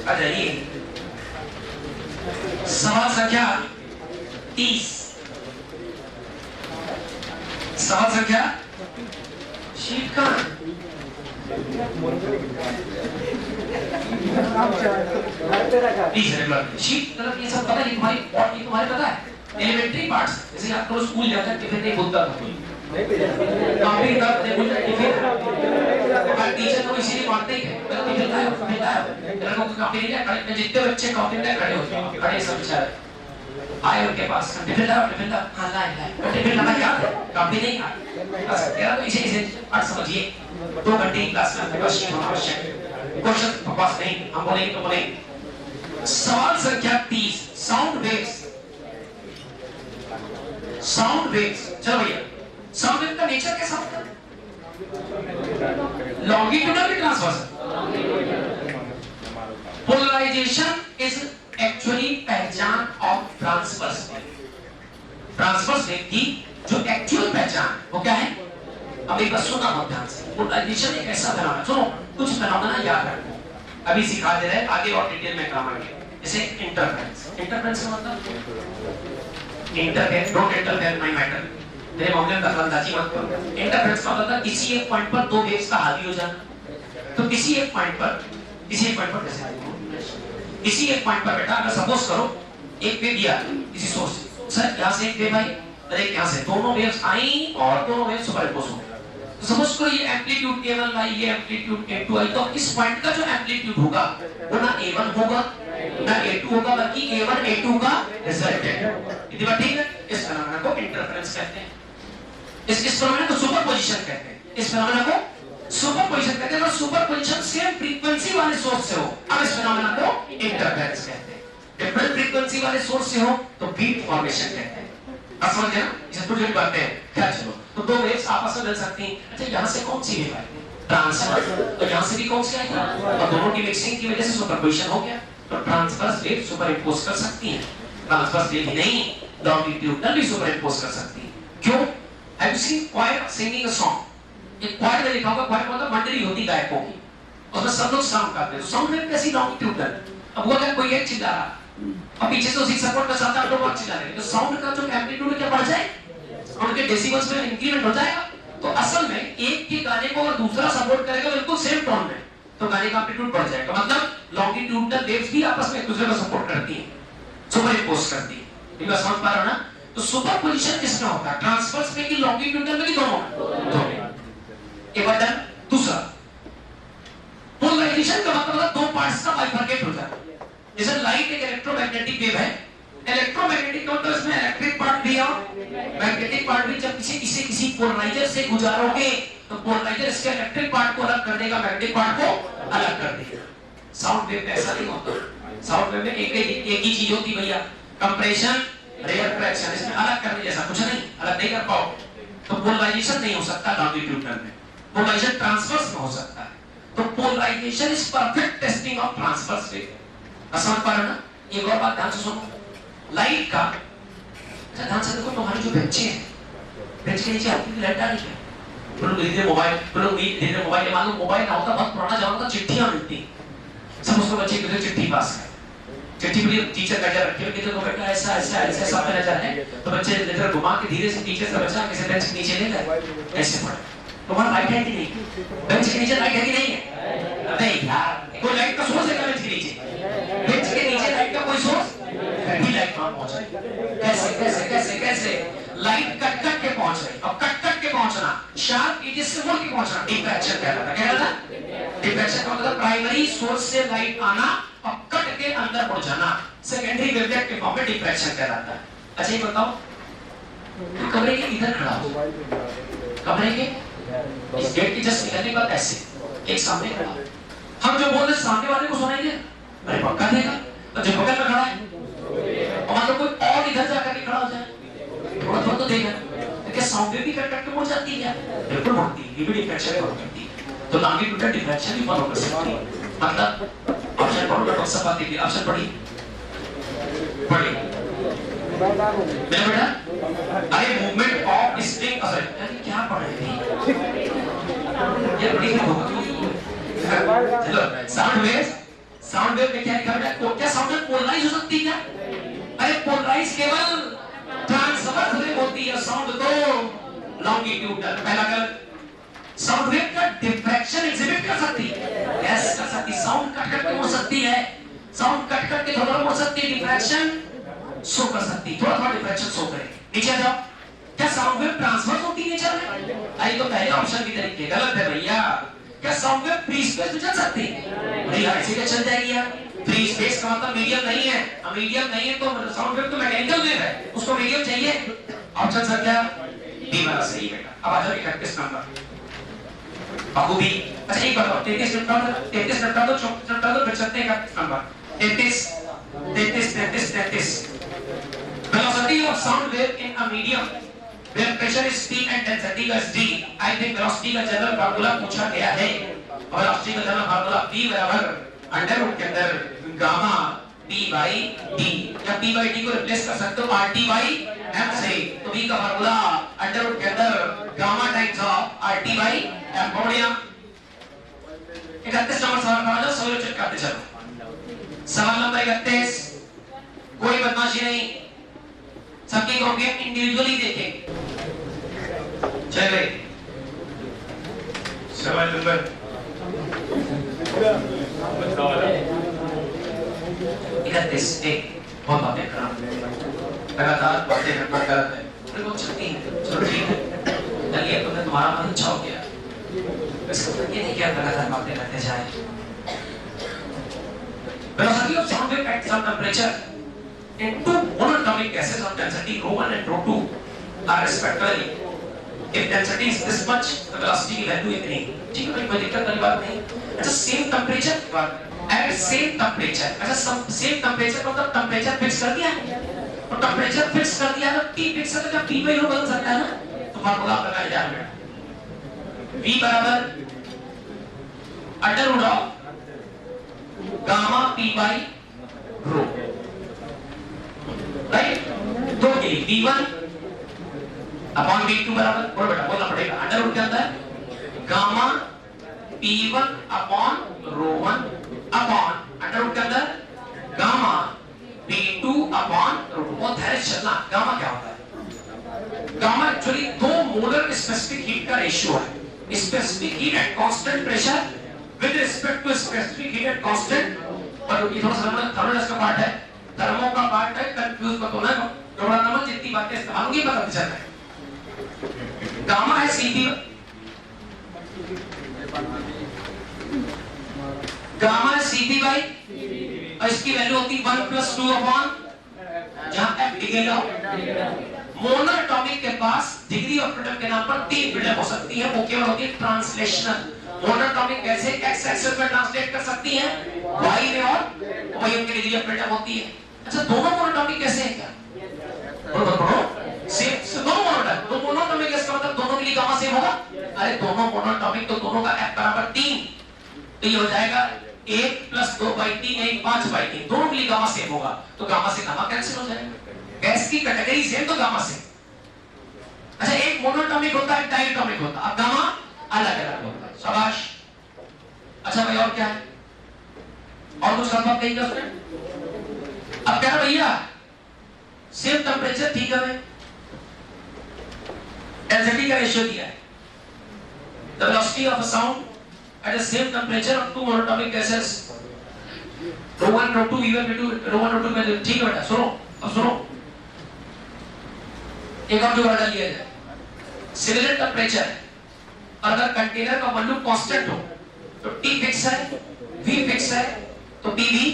आ जाइए। सवाल संख्या 30, सवाल संख्या शीट का शीट मतलब ये सब पता है, तुम्हारी पता है एलिमेंट्री पार्ट्स। जैसे आप तो स्कूल जाते हैं, टिफिन नहीं भूलता था कोई, कॉपी किताब नहीं भूलता, टिफिन टीचर को इसीलिए मारते ही है, टिफिन लाओ तेरे को कॉपी नहीं है, जितने बच्चे कॉपी में खड़े होते हैं, खड़े सब बेचारे आए उनके पास, टिफिन लाओ, हाँ लाए, टिफिन लाना क्या है, कॉपी नहीं है, बस तेरा तो इसे बात समझिए। 2 घंटे की क्लास में आपके पास शीट होना आवश्यक है, क्वेश्चन बकवास नहीं, हम बोलेंगे तो बोलेंगे। सवाल संख्या 30, साउंड वेव्स। साउंड वेव्स, चलो भैया, साउंड वेव का नेचर कैसा होता है? Longitudinal transverse. Polarisation is actually पहचान of transverse wave. Transverse wave की जो एक्चुअल पहचान वो क्या है? अब एक बात सुनना बहुत ध्यान से, पोलराइजेशन एक ऐसा फिनोमेना, सुनो कुछ फिनोमेना याद रखो, अभी सिखा दे रहे हैं, आगे और डिटेल में कराएंगे। जैसे इंटरफेरेंस, इंटरफेरेंस का मतलब interfere, don't interfere my matter, मेरे मामले में दखलंदाजी मत करो। इंटरफेरेंस का मतलब किसी एक पॉइंट पर दो वेव्स का हावी हो जाना। तो किसी एक पॉइंट पर कैसे, किसी एक पॉइंट पर बेटा अगर सपोज करो एक वेव दिया किसी सोर्स से, सर यहां से एक वेव आई और एक यहां से, दोनों वेव्स आई और दोनों वेव्स सुपरइम्पोज हो गए। तो सपोज करो ये एम्पलीट्यूड A1 आई, ये एम्पलीट्यूड A2 आई, तो इस पॉइंट का जो एम्पलीट्यूड होगा वो ना A1 होगा ना A2 होगा, बल्कि A1 A2 का रिजल्टेंट होगा। इतनी बात ठीक है? इस फिनोमेना को इंटरफेरेंस कहते हैं, इस फिनोमेना को सुपरपोजिशन कहते हैं, इस फिनोमेना को सुपरपोजिशन कहते हैं। और सुपरपोजिशन सेम फ्रीक्वेंसी वाले सोर्स से हो, अब इस फिनोमेना को इंटरफेरेंस कहते हैं। डिफरेंट फ्रीक्वेंसी वाले सोर्स से हो तो बीट फॉर्मेशन कहते हैं। अब समझ गए ना? इसे थोड़ी थोड़ी बातें हैं। क्या चलो, तो दो वेव्स आपस में मिल सकती हैं। अच्छा यहां से कौन सी वेव आई? ट्रांसवर्स, तो यहां से भी कौन सी आई? और दोनों की मिक्सिंग की वजह से सुपरपोजिशन हो गया। तो ट्रांसवर्स वेव सुपरइम्पोज कर सकती हैं, ट्रांसवर्स वेव ही नहीं लॉन्गिट्यूडनल भी सुपरइम्पोज कर सकती हैं। क्यों? Have you seen choir singing a song? एक क्वायर में लिखा होगा, क्वायर मतलब मंडली होती गायकों की, उसमें सब लोग साउंड करते हैं। साउंड वेव कैसी लॉन्गिट्यूडनल? अब वो अगर कोई एक चिल्ला रहा और पीछे से उसी सपोर्ट में 7-8 लोग और चिल्ला रहे हैं, तो साउंड का जो एम्पलीट्यूड क्या बढ़ जाए, उनके डेसिबल्स में इंक्रीमेंट हो जाएगा। तो असल में एक के गाने को और दूसरा सपोर्ट करेगा बिल्कुल सेम टोन में, तो गाने का एम्पलीट्यूड बढ़ जाएगा। मतलब लॉन्गिट्यूडनल वेव्स भी आपस में एक दूसरे को सपोर्ट करती हैं, सुपरइम्पोज करती हैं। ये बात समझ पा रहे हो ना? तो सुपरपोजिशन किसमें होता है? ट्रांसवर्स में कि लॉन्गिट्यूडनल में कि दोनों में? एक बात है। दूसरा, पोलराइजेशन का मतलब दो पार्ट्स का बाइफरकेट हो जाता है। जैसे लाइट एक इलेक्ट्रोमैग्नेटिक वेव है, इलेक्ट्रोमैग्नेटिक का मतलब इसमें इलेक्ट्रिक पार्ट भी और मैग्नेटिक पार्ट भी। जब किसी पोलराइजर से गुजारोगे तो पोलराइजर इसके इलेक्ट्रिक पार्ट को अलग कर देगा, मैग्नेटिक पार्ट को अलग कर देगा। साउंड वेव में ऐसा नहीं होता। साउंड वेव में एक ही चीज होती भैया, कंप्रेशन, रिफ्रैक्शन, इसमें अलग करने जैसा कुछ नहीं, अलग नहीं कर पाओ। तो पोलराइजेशन नहीं हो सकता लॉन्गिट्यूडनल में, पोलराइजेशन ट्रांसवर्स में हो सकता है। तो polarization is perfect testing of transverse wave. समझ पा रहे हो ना? एक और बात ध्यान से सुनो, लाइट का ध्यान से देखो, तुम्हारी जो बेंचे हैं, बेंच के नीचे आपकी लाइट आ रही है, तो लोग धीरे धीरे मोबाइल, मान लो मोबाइल ना होता, बहुत पुराना जमाना था, चिट्ठियां मिलती, सब उसको बच्चे के चिट्ठी पास है, चिट्ठी के लिए टीचर नजर रखे हुए, तो बेटा ऐसा ऐसा ऐसा सब पे नजर है, तो बच्चे नजर घुमा के धीरे से टीचर से बच्चा किसी बेंच के नीचे ले गए, ऐसे पढ़े। तुम्हारा लाइट है कि नहीं? बेंच के नीचे लाइट है कि नहीं है? नहीं यार, कोई लाइट का सोर्स है बेंच के नीचे? बेंच के नीचे लाइट का कोई सोर्स नहीं, लाइट कहां पहुंच रही? कैसे कैसे कैसे कैसे लाइट कट कट के पहुंच रही, और कट कट के पहुंचना, शार्प एजेस से मुड़ के पहुंचना डिफ्रैक्शन कहलाता है। क्या कहलाता? डिफ्रैक्शन का मतलब प्राइमरी सोर्स से लाइट आना और कट के अंदर पहुंच जाना, सेकेंडरी वेवलेट के फॉर्म में डिफ्रैक्शन कहलाता है। अच्छा ये बताओ, कमरे के इधर खड़ा हो, कमरे के इस गेट की जस्ट निकलने के बाद ऐसे एक सामने खड़ा, हम जो बोल रहे सामने वाले को सुनाई दे? अरे पक्का देगा। तो जो बगल में खड़ा है, और मतलब कोई और इधर जाकर के खड़ा हो जाए, थोड़ा थोड़ा तो देगा। क्या साउंड वेव भी कट कट के मुड़ जाती है क्या? बिल्कुल मुड़ती है, ये भी डिफ्रैक्शन फॉलो करती है। तो लॉन्गिट्यूडनल डिफ्रैक्शन भी फॉलो कर सकती है। मतलब ऑप्शन पढ़ो ना, सब बातें की ऑप्शन पढ़ी मेरा बेटा, अरे मूवमेंट ऑफ स्प्रिंग, अरे क्या पढ़ रहे थे ये बड़ी चलो, साउंड वेव में क्या लिखा है? क्या साउंड वेव पोलराइज हो सकती है क्या? अरे पोलराइज केवल ट्रांसवर्स वेव होती है, साउंड तो लॉन्गिट्यूडनल। पहला कर, साउंड वेव का डिफ्रैक्शन एग्जिबिट कर सकती है, यस कर सकती है। साउंड कट कट के मुड़ सकती है, साउंड कट कट के थोड़ा मुड़ सकती है, डिफ्रैक्शन शो कर सकती है, थोड़ा थोड़ा डिफ्रैक्शन शो करे। नीचे जाओ, क्या साउंड वेव ट्रांसवर्स होती है नेचर में? आई तो पहले ऑप्शन की तरीके गलत है भैया। क्या साउंड वेव फ्री स्पेस में चल सकती है? भैया ऐसे क्या चल जाएगी यार? फ्री स्पेस का मतलब मीडियम नहीं है, अब मीडियम नहीं है तो साउंड वेव तो मैकेनिकल वेव है, उसको मीडियम चाहिए। ऑप्शन सर क्या? बी वाला सही है। अब आ जाओ 31 नंबर बाबू भी। अच्छा एक बताओ, 33 निपटा दो, 34 निपटा दो, फिर चलते हैं 31 number. 33 velocity of sound wave in a medium where pressure is P and density is D. I think velocity का जनरल फार्मूला पूछा गया है, और velocity का जनरल फार्मूला P बराबर अंडर रूट के अंदर गामा D by D। जब D by D को रिप्लेस कर सकते हो RT by एम से, तो v का फार्मूला अंडर रूट के अंदर gamma times of RT by F. बढ़िया 31 नंबर सवाल का जो सॉल्यूशन करते चलो। सवाल नंबर 31, कोई बदमाशी नहीं, सबकी कॉपी इंडिविजुअली देखेंगे। चले सवाल नंबर 31, एक बहुत बातें कर रहा हूं, लगातार बातें करना गलत है, थोड़ी बहुत छुट्टी है, चलो ठीक है, चलिए तुमने तुम्हारा मन अच्छा हो गया, इसका मतलब ये नहीं कि आप लगातार बातें करते जाए। Velocity of sound wave at some temperature in two monatomic gases of density ρ1 and ρ2 are respectively. If density is this much, the velocity की value इतनी। ठीक है, कोई दिक्कत वाली बात नहीं। अच्छा same temperature at same temperature, अच्छा सेम टेम्परेचर मतलब टेम्परेचर फिक्स कर दिया है, और टेम्परेचर फिक्स कर दिया तो T फिक्स है तो क्या P by ρ बदल सकता है ना, तो फार्मूला लगाया जाएगा V बराबर under root of gamma P by ρ, right. तो के V1 अपॉन V2 बराबर, बोलो बेटा बोलना पड़ेगा, अंडर रूट के अंदर gamma P1 upon ρ1 upon under root के अंदर गामा P2 अपॉन ρ2। बहुत धैर्य चलना, गामा क्या होता है? गामा एक्चुअली दो मोलर स्पेसिफिक हीट का रेशियो है। Specific heat at constant pressure with respect to specific heat at constant, पर ये थोड़ा सा थर्मोडायनामिक्स का पार्ट है, थर्मो का पार्ट है, कंफ्यूज मत होना, थोड़ा ना जितनी बातें इस्तेमाल होंगी पता चलता है। गामा है सीधी, गामा है सीधी बाई, और इसकी वैल्यू होती है 1 + 2 अपॉन, जहां F डिग्री लो, मोनोटॉमिक के पास डिग्री ऑफ फ्रीडम के नाम पर 3 फ्रीडम हो सकती है, वो केवल होती है ट्रांसलेशनल। मोनोटॉमिक कैसे x एक्सिस में ट्रांसलेट कर सकती है, y में, और वही उनकी डिग्री ऑफ फ्रीडम होती है। अच्छा दोनों मोनोटॉमिक कैसे हैं क्या? सेम दोनों मोनोटॉमिक, दो मोनोटॉमिक इसका मतलब दोनों के लिए गामा सेम होगा। अरे दोनों मोनोटॉमिक तो दोनों का F बराबर 3, तो ये हो जाएगा 1 + 2/3 1 5/3, दोनों के लिए गामा सेम होगा, तो गामा से गामा कैंसिल हो जाएगा। गैस की कैटेगरी सेम तो गामा सेम। अच्छा एक मोनोटॉमिक होता है, डायटोमिक होता है, अब गामा अलग अलग होता है। शाबाश। अच्छा भाई और क्या है, और कुछ कंफर्म नहीं किया उसने? अब कह रहा भैया सेम टेम्परेचर ठीक है, डेंसिटी का रेशियो दिया है, the velocity of a sound at the same temperature of two monatomic gases ρ1 ρ2 V1 V2 ρ1 ρ2 में ठीक है बेटा। सुनो अब सुनो, एक और जुगाड़ लिया जाए। सिमिलर टेम्परेचर अगर कंटेनर का वॉल्यूम कांस्टेंट हो तो T फिक्स है, V फिक्स है, तो P भी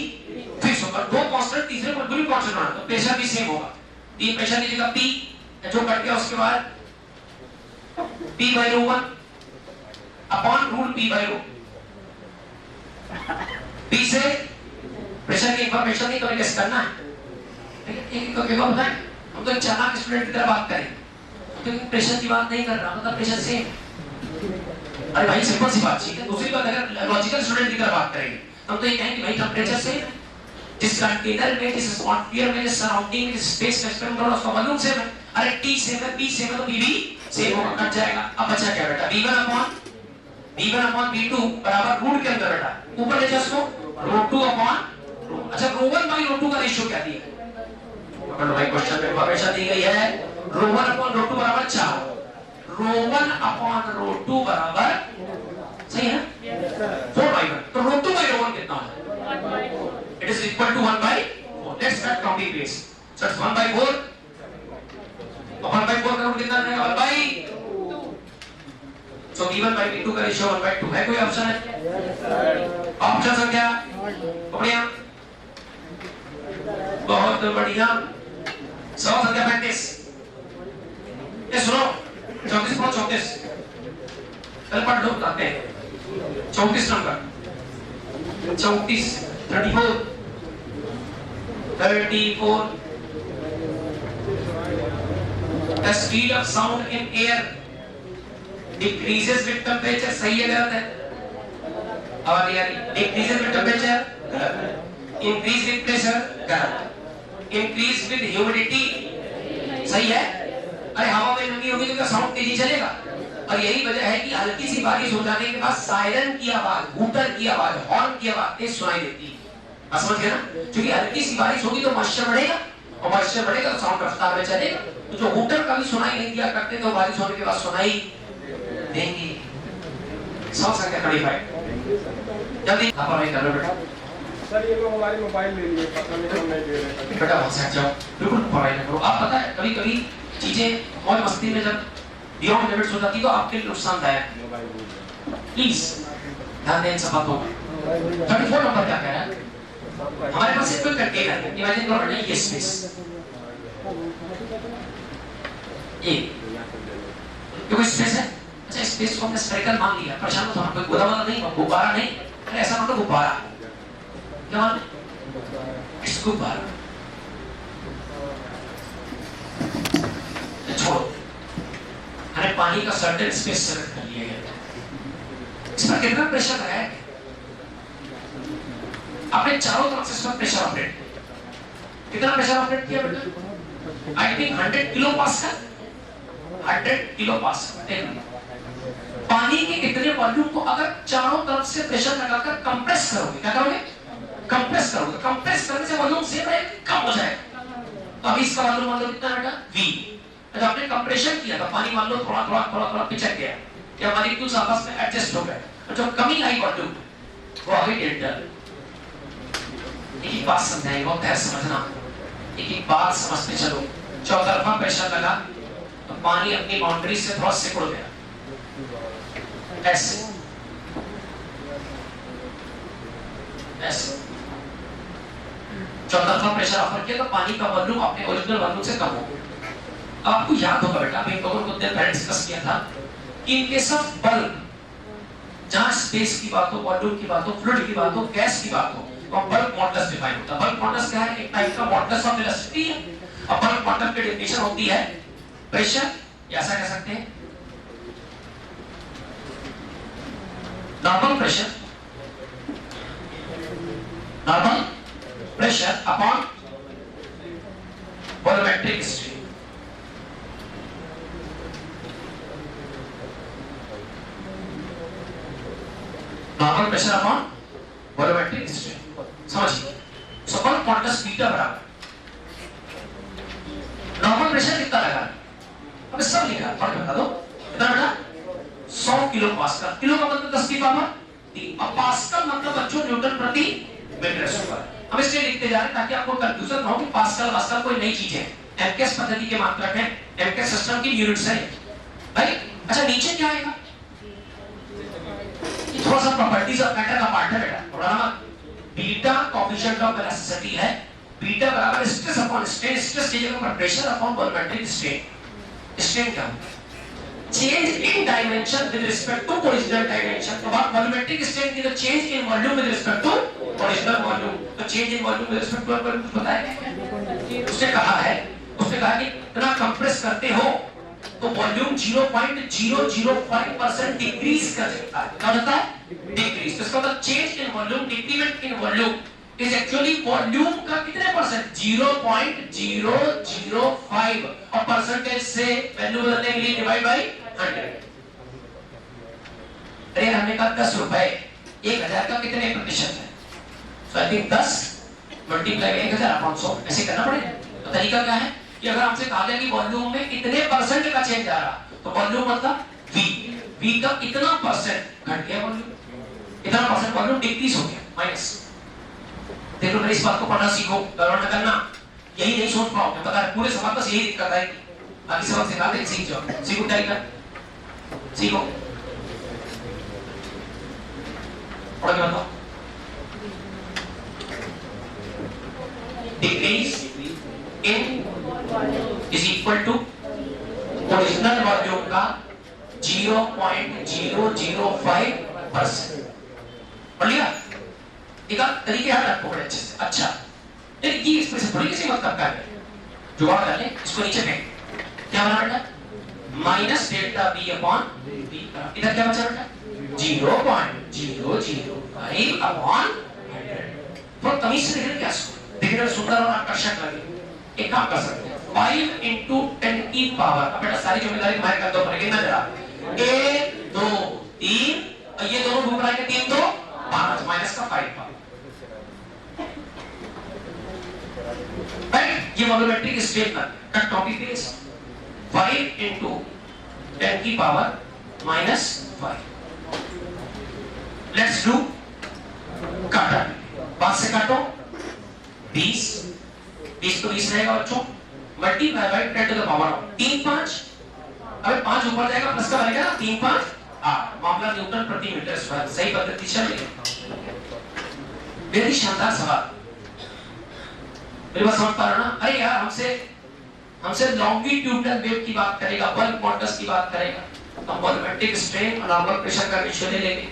फिक्स होगा। दो कांस्टेंट तीसरे पर बिल्कुल कांस्टेंट होना, तो प्रेशर भी सेम होगा। ये प्रेशर की जगह P जो कट गया उसके बाद P by ρ1 upon root P by ρ। P से प्रेशर की इंफॉर्मेशन नहीं तो गेस करना है। एक को क्या बताएं, हम तो चालाक स्टूडेंट की तरह बात करें, क्योंकि प्रेशर की बात नहीं कर रहा, मतलब प्रेशर सेम। अरे भाई सिंपल सी बात, ठीक है। दूसरी बात अगर लॉजिकल स्टूडेंट की तरह बात करेंगे हम तो ये कहेंगे भाई टेम्परेचर सेम है, जिस कंटेनर में, जिस एटमॉस्फेयर में, जिस सराउंडिंग में, जिस स्पेस में स्पेक्ट्रम में उसका वॉल्यूम सेम है। अरे T सेम है, P सेम है, तो P भी सेम होगा, कट जाएगा। अब बचा क्या बेटा, V1 अपॉन V2 बराबर रूट के अंदर बेटा ऊपर ले जाओ इसको, ρ2 अपॉन ρ। अच्छा ρ1 बाई ρ2 का रेशियो क्या दिया है? अपन भाई क्वेश्चन में हमेशा दी गई है ρ1 अपॉन ρ2 बराबर 4, ρ1 अपॉन ρ2 बराबर, सही है 4/1, तो ρ2 बाई ρ1 कितना है? It is equal to 1/4। Let's make copy paste, so it's 1/4, तो 1/4 का रूट कितना रहेगा? 1/2। So V1 by V2 का रेशियो 1/2 है। कोई ऑप्शन है? ऑप्शन संख्या बढ़िया, बहुत बढ़िया। सवाल संख्या 35, ये सुनो 34 कल पढ़ लो, बताते हैं 34 number 34 The speed of sound in air decreases with temperature, सही है गलत है? और यार decreases with temperature गलत है, increase with pressure गलत है, increase with humidity सही है? अरे हवा में नमी होगी तो क्या साउंड तेजी चलेगा? और यही वजह है कि हल्की सी बारिश हो जाने के बाद सायरन की आवाज, हूटर की आवाज, हॉर्न की आवाज तेज सुनाई देती है। समझ गए ना? क्योंकि हल्की सी बारिश होगी तो मॉइस्चर बढ़ेगा, और मॉइस्चर बढ़ेगा तो साउंड रफ्तार में चलेगा। तो जो हूटर कभी सुनाई नहीं दिया करते तो बारिश होने के बाद सुनाई देंगे। समझ सकते खड़ी फाइट जल्दी लापरवाही कर लो बेटा। सर ये लोग हमारी मोबाइल ले लिए, पता नहीं हम नहीं दे रहे। बेटा वहां से जाओ, बिल्कुल पढ़ाई ना करो। आप पता है कभी कभी चीजें मौज मस्ती में जब बियॉन्ड लिमिट्स हो जाती तो आपके लिए नुकसानदायक है। प्लीज ध्यान दें सब बातों पर। 34 नंबर क्या कह रहा है? हमारे पास एक कंटेनर है, इमेजिन करो ना, ये स्पेस ये कोई स्पेस है। अच्छा स्पेस को हमने स्फेरिकल मान लिया, परेशान मत होना, कोई गोला वाला नहीं, गुब्बारा नहीं। अरे ऐसा मतलब गुब्बारा क्या मान, इसको गुब्बारा छोड़ो। हमने पानी का सर्टेन स्पेस सेलेक्ट कर लिया है। इस पर कितना प्रेशर लगाया है? आपने चारों तरफ से इस पर प्रेशर ऑपरेट, कितना प्रेशर ऑपरेट किया बेटा? I think 100 kilo pascal, 100 kilo pascal. पानी के इतने वॉल्यूम को अगर चारों तरफ से प्रेशर लगाकर कंप्रेस करोगे, क्या करोगे? कंप्रेस करोगे। कंप्रेस करने से वॉल्यूम सेम रहेगा, कम हो जाएगा। तो अभी इसका वॉल्यूम मान लो कितना बेटा? V। जब आपने कंप्रेशन किया तो पानी मान लो थोड़ा थोड़ा थोड़ा थोड़ा पिचक गया, या मॉलिक्यूल्स आपस में एडजस्ट हो गए, और जो कमी आई वॉल्यूम वो आ गई डेल्टा। एक बात समझाएंगे, बहुत धैर्य समझना, एक बात समझते चलो। चौतरफा प्रेशर लगा तो पानी अपनी बाउंड्री से थोड़ा सिकुड़ गया, ऐसे ऐसे चौतरफा प्रेशर ऑफर किया तो पानी का वॉल्यूम अपने ओरिजिनल वॉल्यूम से कम हो गया। अब आपको याद होगा बेटा, अभी लोगों को पहले डिस्कस किया था कि इन केस ऑफ बल्ब, जहां स्पेस की बात हो, वॉल्यूम की बात हो, फ्लूइड की बात हो, गैस की बात हो, तो बल्ब मॉडुलस डिफाइन होता है। बल्ब मॉडुलस क्या है? एक टाइप का मॉडुलस ऑफ वेलोसिटी है। अब बल्ब मॉडुलस की डेफिनेशन होती है प्रेशर, या ऐसा कह सकते हैं normal pressure, normal pressure upon volumetric strain. Normal pressure upon volumetric strain, समझिए। सो बल्ब मॉडुलस बीटा बराबर नॉर्मल प्रेशर कितना लगा, अब सब लिखा, पढ़ के बता दो कितना बेटा? 100 किलो पास्कल। किलो का मतलब 10 की पावर 3, और पास्कल मतलब बच्चों न्यूटन प्रति मीटर स्क्वायर। हम इसलिए लिखते जा रहे हैं ताकि आपको कंफ्यूजन ना हो कि पास्कल वास्कल कोई नई चीज है। एमकेएस पद्धति के मात्रक है, एमकेएस सिस्टम की यूनिट्स है भाई। अच्छा नीचे क्या आएगा? ये थोड़ा सा प्रॉपर्टीज ऑफ मैटर का पार्ट है बेटा, थोड़ा ना। बीटा कोएफिशिएंट ऑफ वेलोसिटी है, बीटा बराबर स्ट्रेस अपॉन स्ट्रेन, स्ट्रेस की जगह पर pressure upon volumetric strain. Strain क्या है? Change in dimension with respect to original dimension. तो बात वॉल्यूमेट्रिक स्ट्रेन की, तो change in volume with respect to original volume. तो change in volume with respect to volume कुछ पता है? उसने कहा कि इतना कंप्रेस करते हो तो वॉल्यूम 0.005% डिक्रीज कर सकता है। क्या होता है? डिक्रीज। तो इसका मतलब change in volume, decrement in volume is actually volume का कितने परसेंट? 0.005, और परसेंटेज से वैल्यू बदलने के लिए डिवाइड बाय 100। अरे हमने कहा 10 रुपए 1000 का कितने प्रतिशत है? सो आई थिंक 10 मल्टीप्लाई 1000 अपॉन 100 ऐसे करना पड़ेगा। तो तरीका क्या है कि अगर हमसे कहा जाए कि वॉल्यूम में इतने परसेंट का चेंज आ रहा, तो वॉल्यूम मतलब v का इतना परसेंट घट गया, वॉल्यूम इतना परसेंट वॉल्यूम डिक्रीज हो गया, माइनस। देखो मेरी इस बात को पढ़ना सीखो, गड़बड़ न करना। यही नहीं सोच पाओ, मैं बता रहा पूरे सवाल बस यही दिक्कत है। बाकी सबक सिखा दे, सीख जाओ, सीखो तरीका, सीखो। पढ़ के बताओ। Decrease in is equal to original volume का 0.005%। पढ़ लिया? एक तरीके हाथ रखो बड़े अच्छे से। अच्छा ये एक्सप्रेशन थोड़ी किसी मत करता है, जुगाड़ कर ले, इसको नीचे फेंक। क्या बना बेटा? Minus delta B upon B. इधर क्या बचा बेटा? 0.005 अपॉन 100। तो तमीज से देखने क्या, देखने में सुंदर और आकर्षक लगे। एक काम कर सकते हैं 5 into 10 की पावर, अब बेटा सारी जिम्मेदारी तुम्हारे कंधों पर है, गिनना जरा 1 2 3 और ये दोनों घूम रहा है 3 2 5 माइनस का 5 राइट। ये वॉल्यूमेट्रिक स्टेटमेंट का कॉपी पेस्ट 5 into 10 की पावर माइनस 5। लेट्स डू काटा, 5 से काटो 20 तो 20 रहेगा बच्चों, multiply by 10 to the power 3 5, अबे 5 ऊपर जाएगा प्लस का बनेगा ना 3 5 8, मामला न्यूटन प्रति मीटर स्क्वायर। सही पद्धति चल रही है, बेहद शानदार सवाल। मेरी बात समझ पा रहे हो ना? अरे यार हमसे लॉन्गिट्यूडनल वेव की बात करेगा, बल्क क्वांटस की बात करेगा, हम वॉल्यूमेट्रिक स्ट्रेन और नॉर्मल प्रेशर का रेशियो ले लेंगे।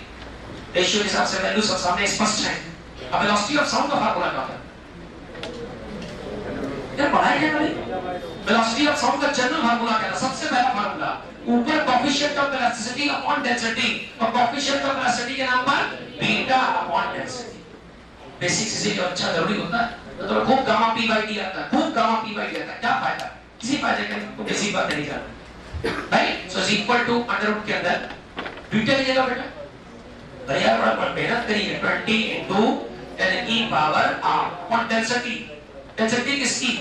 रेशियो के हिसाब से वैल्यू सब सामने स्पष्ट है। अब वेलोसिटी ऑफ साउंड का फार्मूला क्या है यार, पढ़ाई है भाई। वेलोसिटी ऑफ साउंड का जनरल फार्मूला क्या था? सबसे पहला फार्मूला ऊपर coefficient of velocity upon density, और कोएफिशिएंट ऑफ वेलोसिटी के नाम पर बीटा अपॉन डेंसिटी। बेसिक चीजें जो अच्छा जरूरी होता है तो खूब गामा पी बाई डी आता है, खूब गामा पी बाई डी आता है, क्या फायदा? किसी फायदे का नहीं, किसी बात नहीं जाना right. So is equal to under root के अंदर बीटा लीजिएगा बेटा। अरे यार बड़ा मेहनत करिए, 20 into 10 की पावर r और डेंसिटी, डेंसिटी किसकी?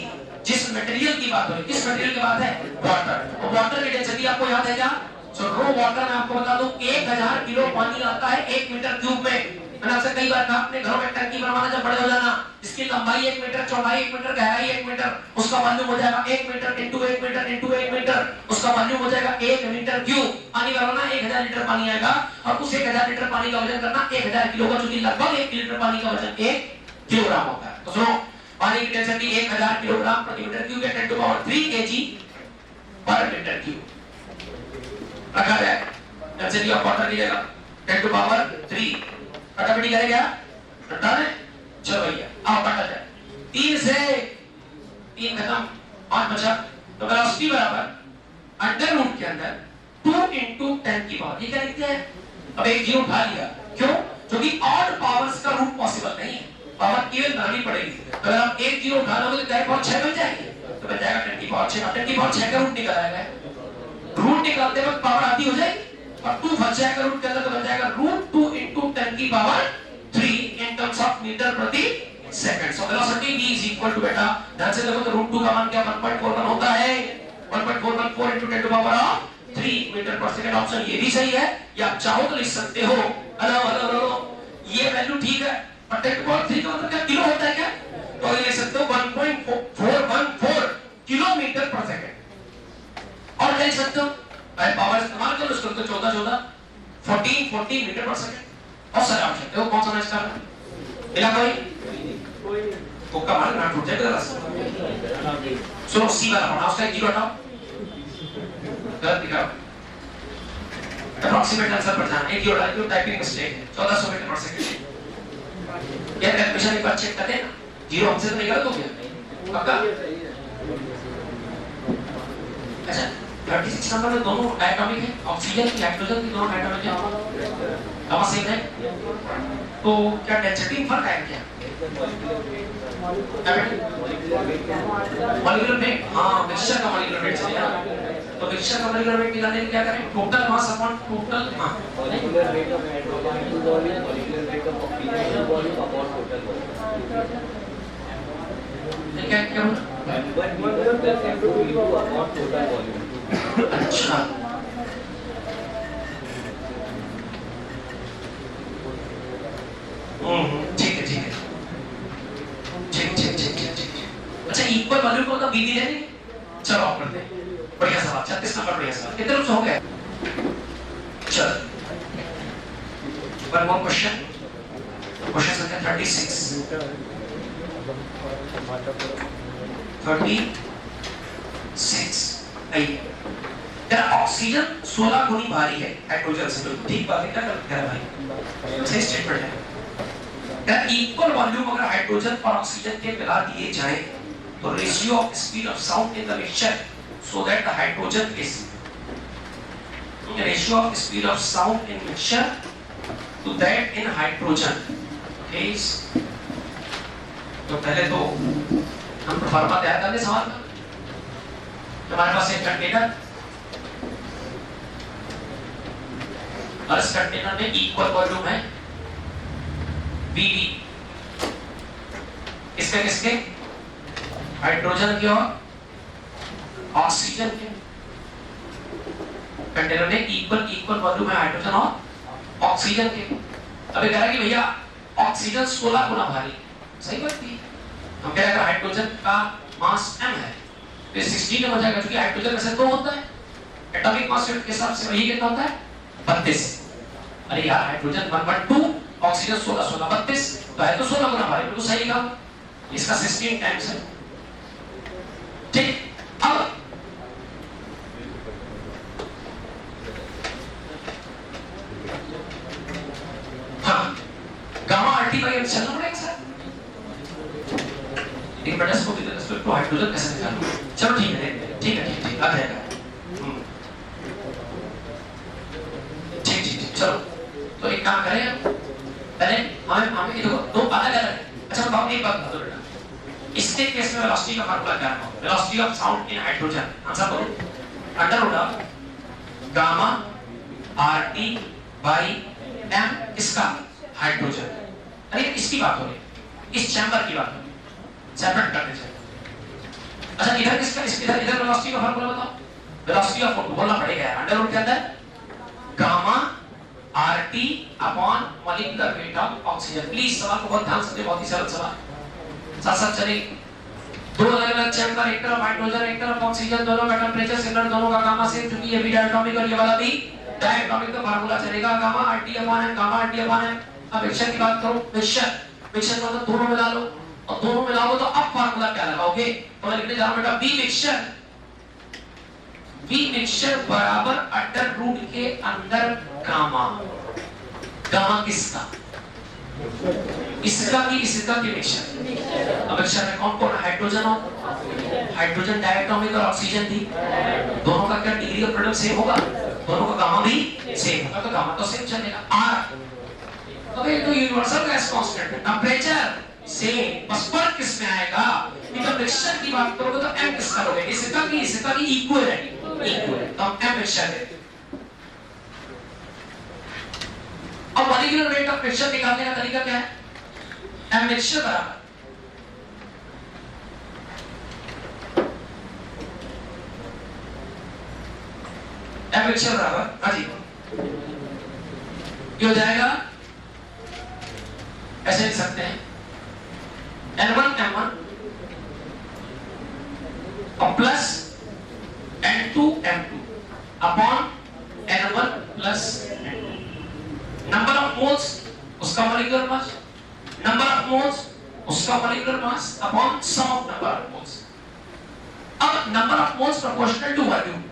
जिस मटेरियल की बात हो रही है, किस मटेरियल की बात है? वाटर। और वाटर की डेंसिटी आपको याद है क्या? सो रो वाटर में आपको बता दूं 1000 किलो पानी आता है 1 मीटर क्यूब में। मैंने आपसे कई बार कहा अपने घरों में टंकी बनवाना जब बड़े हो जाना, इसकी लंबाई 1 मीटर, चौड़ाई 1 मीटर, गहराई 1 मीटर, उसका वॉल्यूम हो जाएगा 1 metre into 1 metre into 1 metre, उसका वॉल्यूम हो जाएगा 1 मीटर क्यूब। पानी भरना 1000 लीटर पानी आएगा और उस 1000 लीटर पानी का वजन करना 1000 किलो का, चूंकि लगभग 1 लीटर पानी का वजन 1 किलोग्राम होता है। तो सुनो, पानी की डेंसिटी 1000 किलोग्राम प्रति मीटर क्यूब या 10 to the power 3 kg पर मीटर क्यूब रखा जाए। डेंसिटी ऑफ वाटर की जगह 10 to the power 3 कटाकटी करेगा, कटा है, चलो भैया आओ काटा जाए। 3 से 3 खत्म, 5 बचा, तो वेलोसिटी बराबर अंडर रूट के अंदर 2 into 10 की पावर। ये क्या लिखते हैं? अब एक जीरो उठा लिया, क्यों? क्योंकि ऑड पावर्स का रूट पॉसिबल नहीं है, पावर इवन बनानी पड़ेगी। तो अगर आप एक जीरो उठा लोगे तो 10 पावर 6 बन जाएगी, तो बन जाएगा 10 की पावर 6। 10 की पावर 6 का रूट निकल आएगा, रूट निकालते वक्त पावर आधी हो जाएगी और 2 फंस जाएगा रूट के अंदर, तो बन जाएगा √2 into 10 की power 3 in terms of metre प्रति second. So velocity v is equal to बेटा ध्यान से देखो तो √2 का मान क्या 1.41 होता है, 1.414 into 10 to the power of 3 metre पर सेकंड। ऑप्शन ये भी सही है, या आप चाहो तो लिख सकते हो हेलो हेलो हेलो, ये वैल्यू ठीक है, और 10 to the power 3 का मतलब क्या? किलो होता है क्या? तो ये लिख सकते हो 1.414 किलोमीटर पर सेकंड। और क्या लिख सकते हो? पावर इस्तेमाल करो, उसको तो 14 मीटर पर सेकंड। और सारे ऑप्शन देखो कौन सा मैच कर रहा है? मिला कोई? तुक्का मार ना टूट जाएगा रास्ता। सो सी वाला पढ़ा, उसका जीरो हटाओ, गलत दिखाओ, अप्रॉक्सीमेट आंसर पर जाना। एक जीरो डाल दो, टाइपिंग मिस्टेक है, 1400 मीटर पर सेकंड। यार कैलकुलेशन एक बार चेक कर लेना, जीरो हमसे तो नहीं गलत हो गया पक्का? अच्छा 36 नंबर में दोनों डायटोमिक है, ऑक्सीजन की हाइड्रोजन की दोनों डायटोमिक है, दवा सेम है, तो क्या डेंसिटी में फर्क आएगा क्या? मॉलिक्यूलर वेट, हाँ मिक्सचर का मॉलिक्यूलर वेट चलेगा, तो मिक्सचर का मॉलिक्यूलर वेट निकालने के लिए क्या करें? टोटल मास अपॉन टोटल, हाँ molecular weight of hydrogen to volume, molecular weight of oxygen to volume upon total volume. ये क्या होगा? 1 metre plus m2 upon total volume. अच्छा ठीक है अच्छा इक्वल वॉल्यूम को तो बी दी रहेगी। चलो आप करते हैं, बढ़िया सवाल 36 नंबर बढ़िया सवाल। कितने रूप हो गए? चलो वन मोर क्वेश्चन, क्वेश्चन संख्या 36 आइए। ऑक्सीजन 16 गुनी भारी है हाइड्रोजन से, तो ठीक बात है, क्या कह रहा भाई? सही स्टेटमेंट है। इक्वल वॉल्यूम अगर हाइड्रोजन और ऑक्सीजन के मिला दिए जाए तो ratio of speed of sound in the mixture so that the hydrogen is ratio of speed of sound in mixture to that in hydrogen is, तो पहले तो हम प्रोफार्मा तैयार कर दे सवाल का। हमारे पास एक कंटेनर और इस कंटेनर में इक्वल वॉल्यूम है बीवी, इसके किसके, हाइड्रोजन के और ऑक्सीजन के। कंटेनर में इक्वल वॉल्यूम है हाइड्रोजन और ऑक्सीजन के। अभी कह रहा है कि भैया ऑक्सीजन 16 गुना भारी, सही बात है। हम कह रहे हैं हाइड्रोजन का मास m है तो 16 हो जाएगा, क्योंकि हाइड्रोजन में से 2 होता है, एटॉमिक मास के हिसाब से वही कितना होता है 32। अरे यार हाइड्रोजन 112, ऑक्सीजन 16 32, तो है तो 16 गुना भारी, बिल्कुल सही कहा। इसका 16 टाइम्स है, ठीक। अब हाँ, गामा आरटी का ये चलना पड़ेगा सर, एक बड़ा स्कोप इधर स्कोप को हाइड्रोजन कैसे निकालूं। चलो ठीक है ठीक है ठीक ठीक आ जाएगा, ठीक ठीक ठीक। चलो तो एक काम करें, पहले हमें देखो दो अलग अलग, अच्छा बताओ एक बात बता बेटा, इसके केस में वेलोसिटी का फार्मूला क्या है, velocity of sound in hydrogen, answer करो, under root of gamma RT by M, इसका हाइड्रोजन। अरे इसकी बात हो रही, इस चैम्बर की बात हो रही, सेपरेट करने से। अच्छा इधर किसका, इधर इधर वेलोसिटी का फार्मूला बताओ, वेलोसिटी ऑफ फोटो बोलना पड़ेगा अंडर रूट के अंदर gamma RT upon molecular weight of oxygen. Please सवाल को बहुत ध्यान से, बहुत ही सरल सवाल, साथ साथ चलिए। दो अलग अलग चैम्बर, एक तरफ हाइड्रोजन एक तरफ ऑक्सीजन, दोनों का टेंपरेचर सिमिलर, दोनों का गामा सेम, क्योंकि ये भी डायटोमिक और ये वाला भी डायटोमिक, का फार्मूला चलेगा gamma RT upon M, gamma RT upon M. अब मिक्सचर की बात करो, मिक्सचर को तो दोनों मिला लो, और दोनों मिलाओ तो अब फार्मूला क्या लगाओगे, तो मैं लिखने जा रहा हूं बेटा बी मिक्सचर बराबर अंडर रूट के अंदर गामा। गामा किसका, इसका की मिक्सचर। अब मिक्सचर में कौन कौन, हाइड्रोजन और हाइड्रोजन डायटोमिक और ऑक्सीजन थी, दोनों का क्या डिग्री ऑफ फ्रीडम सेम होगा, दोनों का गामा भी सेम होगा, तो गामा तो सेम चलेगा। आर अब ये तो यूनिवर्सल गैस कांस्टेंट है, टेंपरेचर सेम, बस फर्क किसमें आएगा, जब मिक्सचर की बात करोगे तो m किसका लोगे, इसका की इक्वल है, तो m मिक्सचर है। अब मॉलिक्यूलर वेट ऑफ मिक्सचर निकालने का तरीका क्या है, m मिक्सचर बराबर m मिक्सचर बराबर, हाँ जी ये हो जाएगा, ऐसे लिख सकते हैं N1 M1 और plus N2 M2 upon N1 plus number of moles उसका molecular mass, number of moles उसका molecular mass upon sum of number of moles. अब number of moles proportional to volume,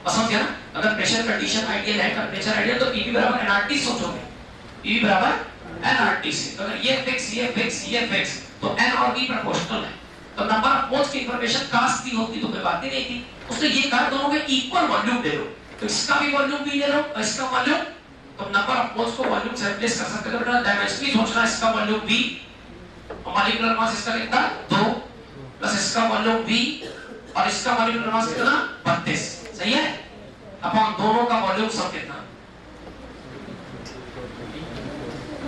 समझ गया ना। अगर प्रेशर कंडीशन आइडियल है, temperature ideal, तो Pv बराबर nRT सोचोगे, Pv बराबर nRT से, तो अगर ये फिक्स तो n और v प्रोपोर्शनल है, तो नंबर ऑफ मोल्स की इंफॉर्मेशन कास्ट की होती तो कोई बात ही नहीं थी। उसने ये कहा दोनों में इक्वल वॉल्यूम ले लो, तो इसका भी वॉल्यूम भी ले लो और इसका वॉल्यूम, तो नंबर ऑफ मोल्स को वॉल्यूम से रिप्लेस कर सकते हो बेटा, डायमेंशनली सोचना, इसका वॉल्यूम v और मॉलिक्यूलर मास इसका कितना 2 प्लस इसका वॉल्यूम v और इसका मॉलिक्यूलर मास कितना 32, सही है, अपॉन दोनों का वॉल्यूम सब कितना,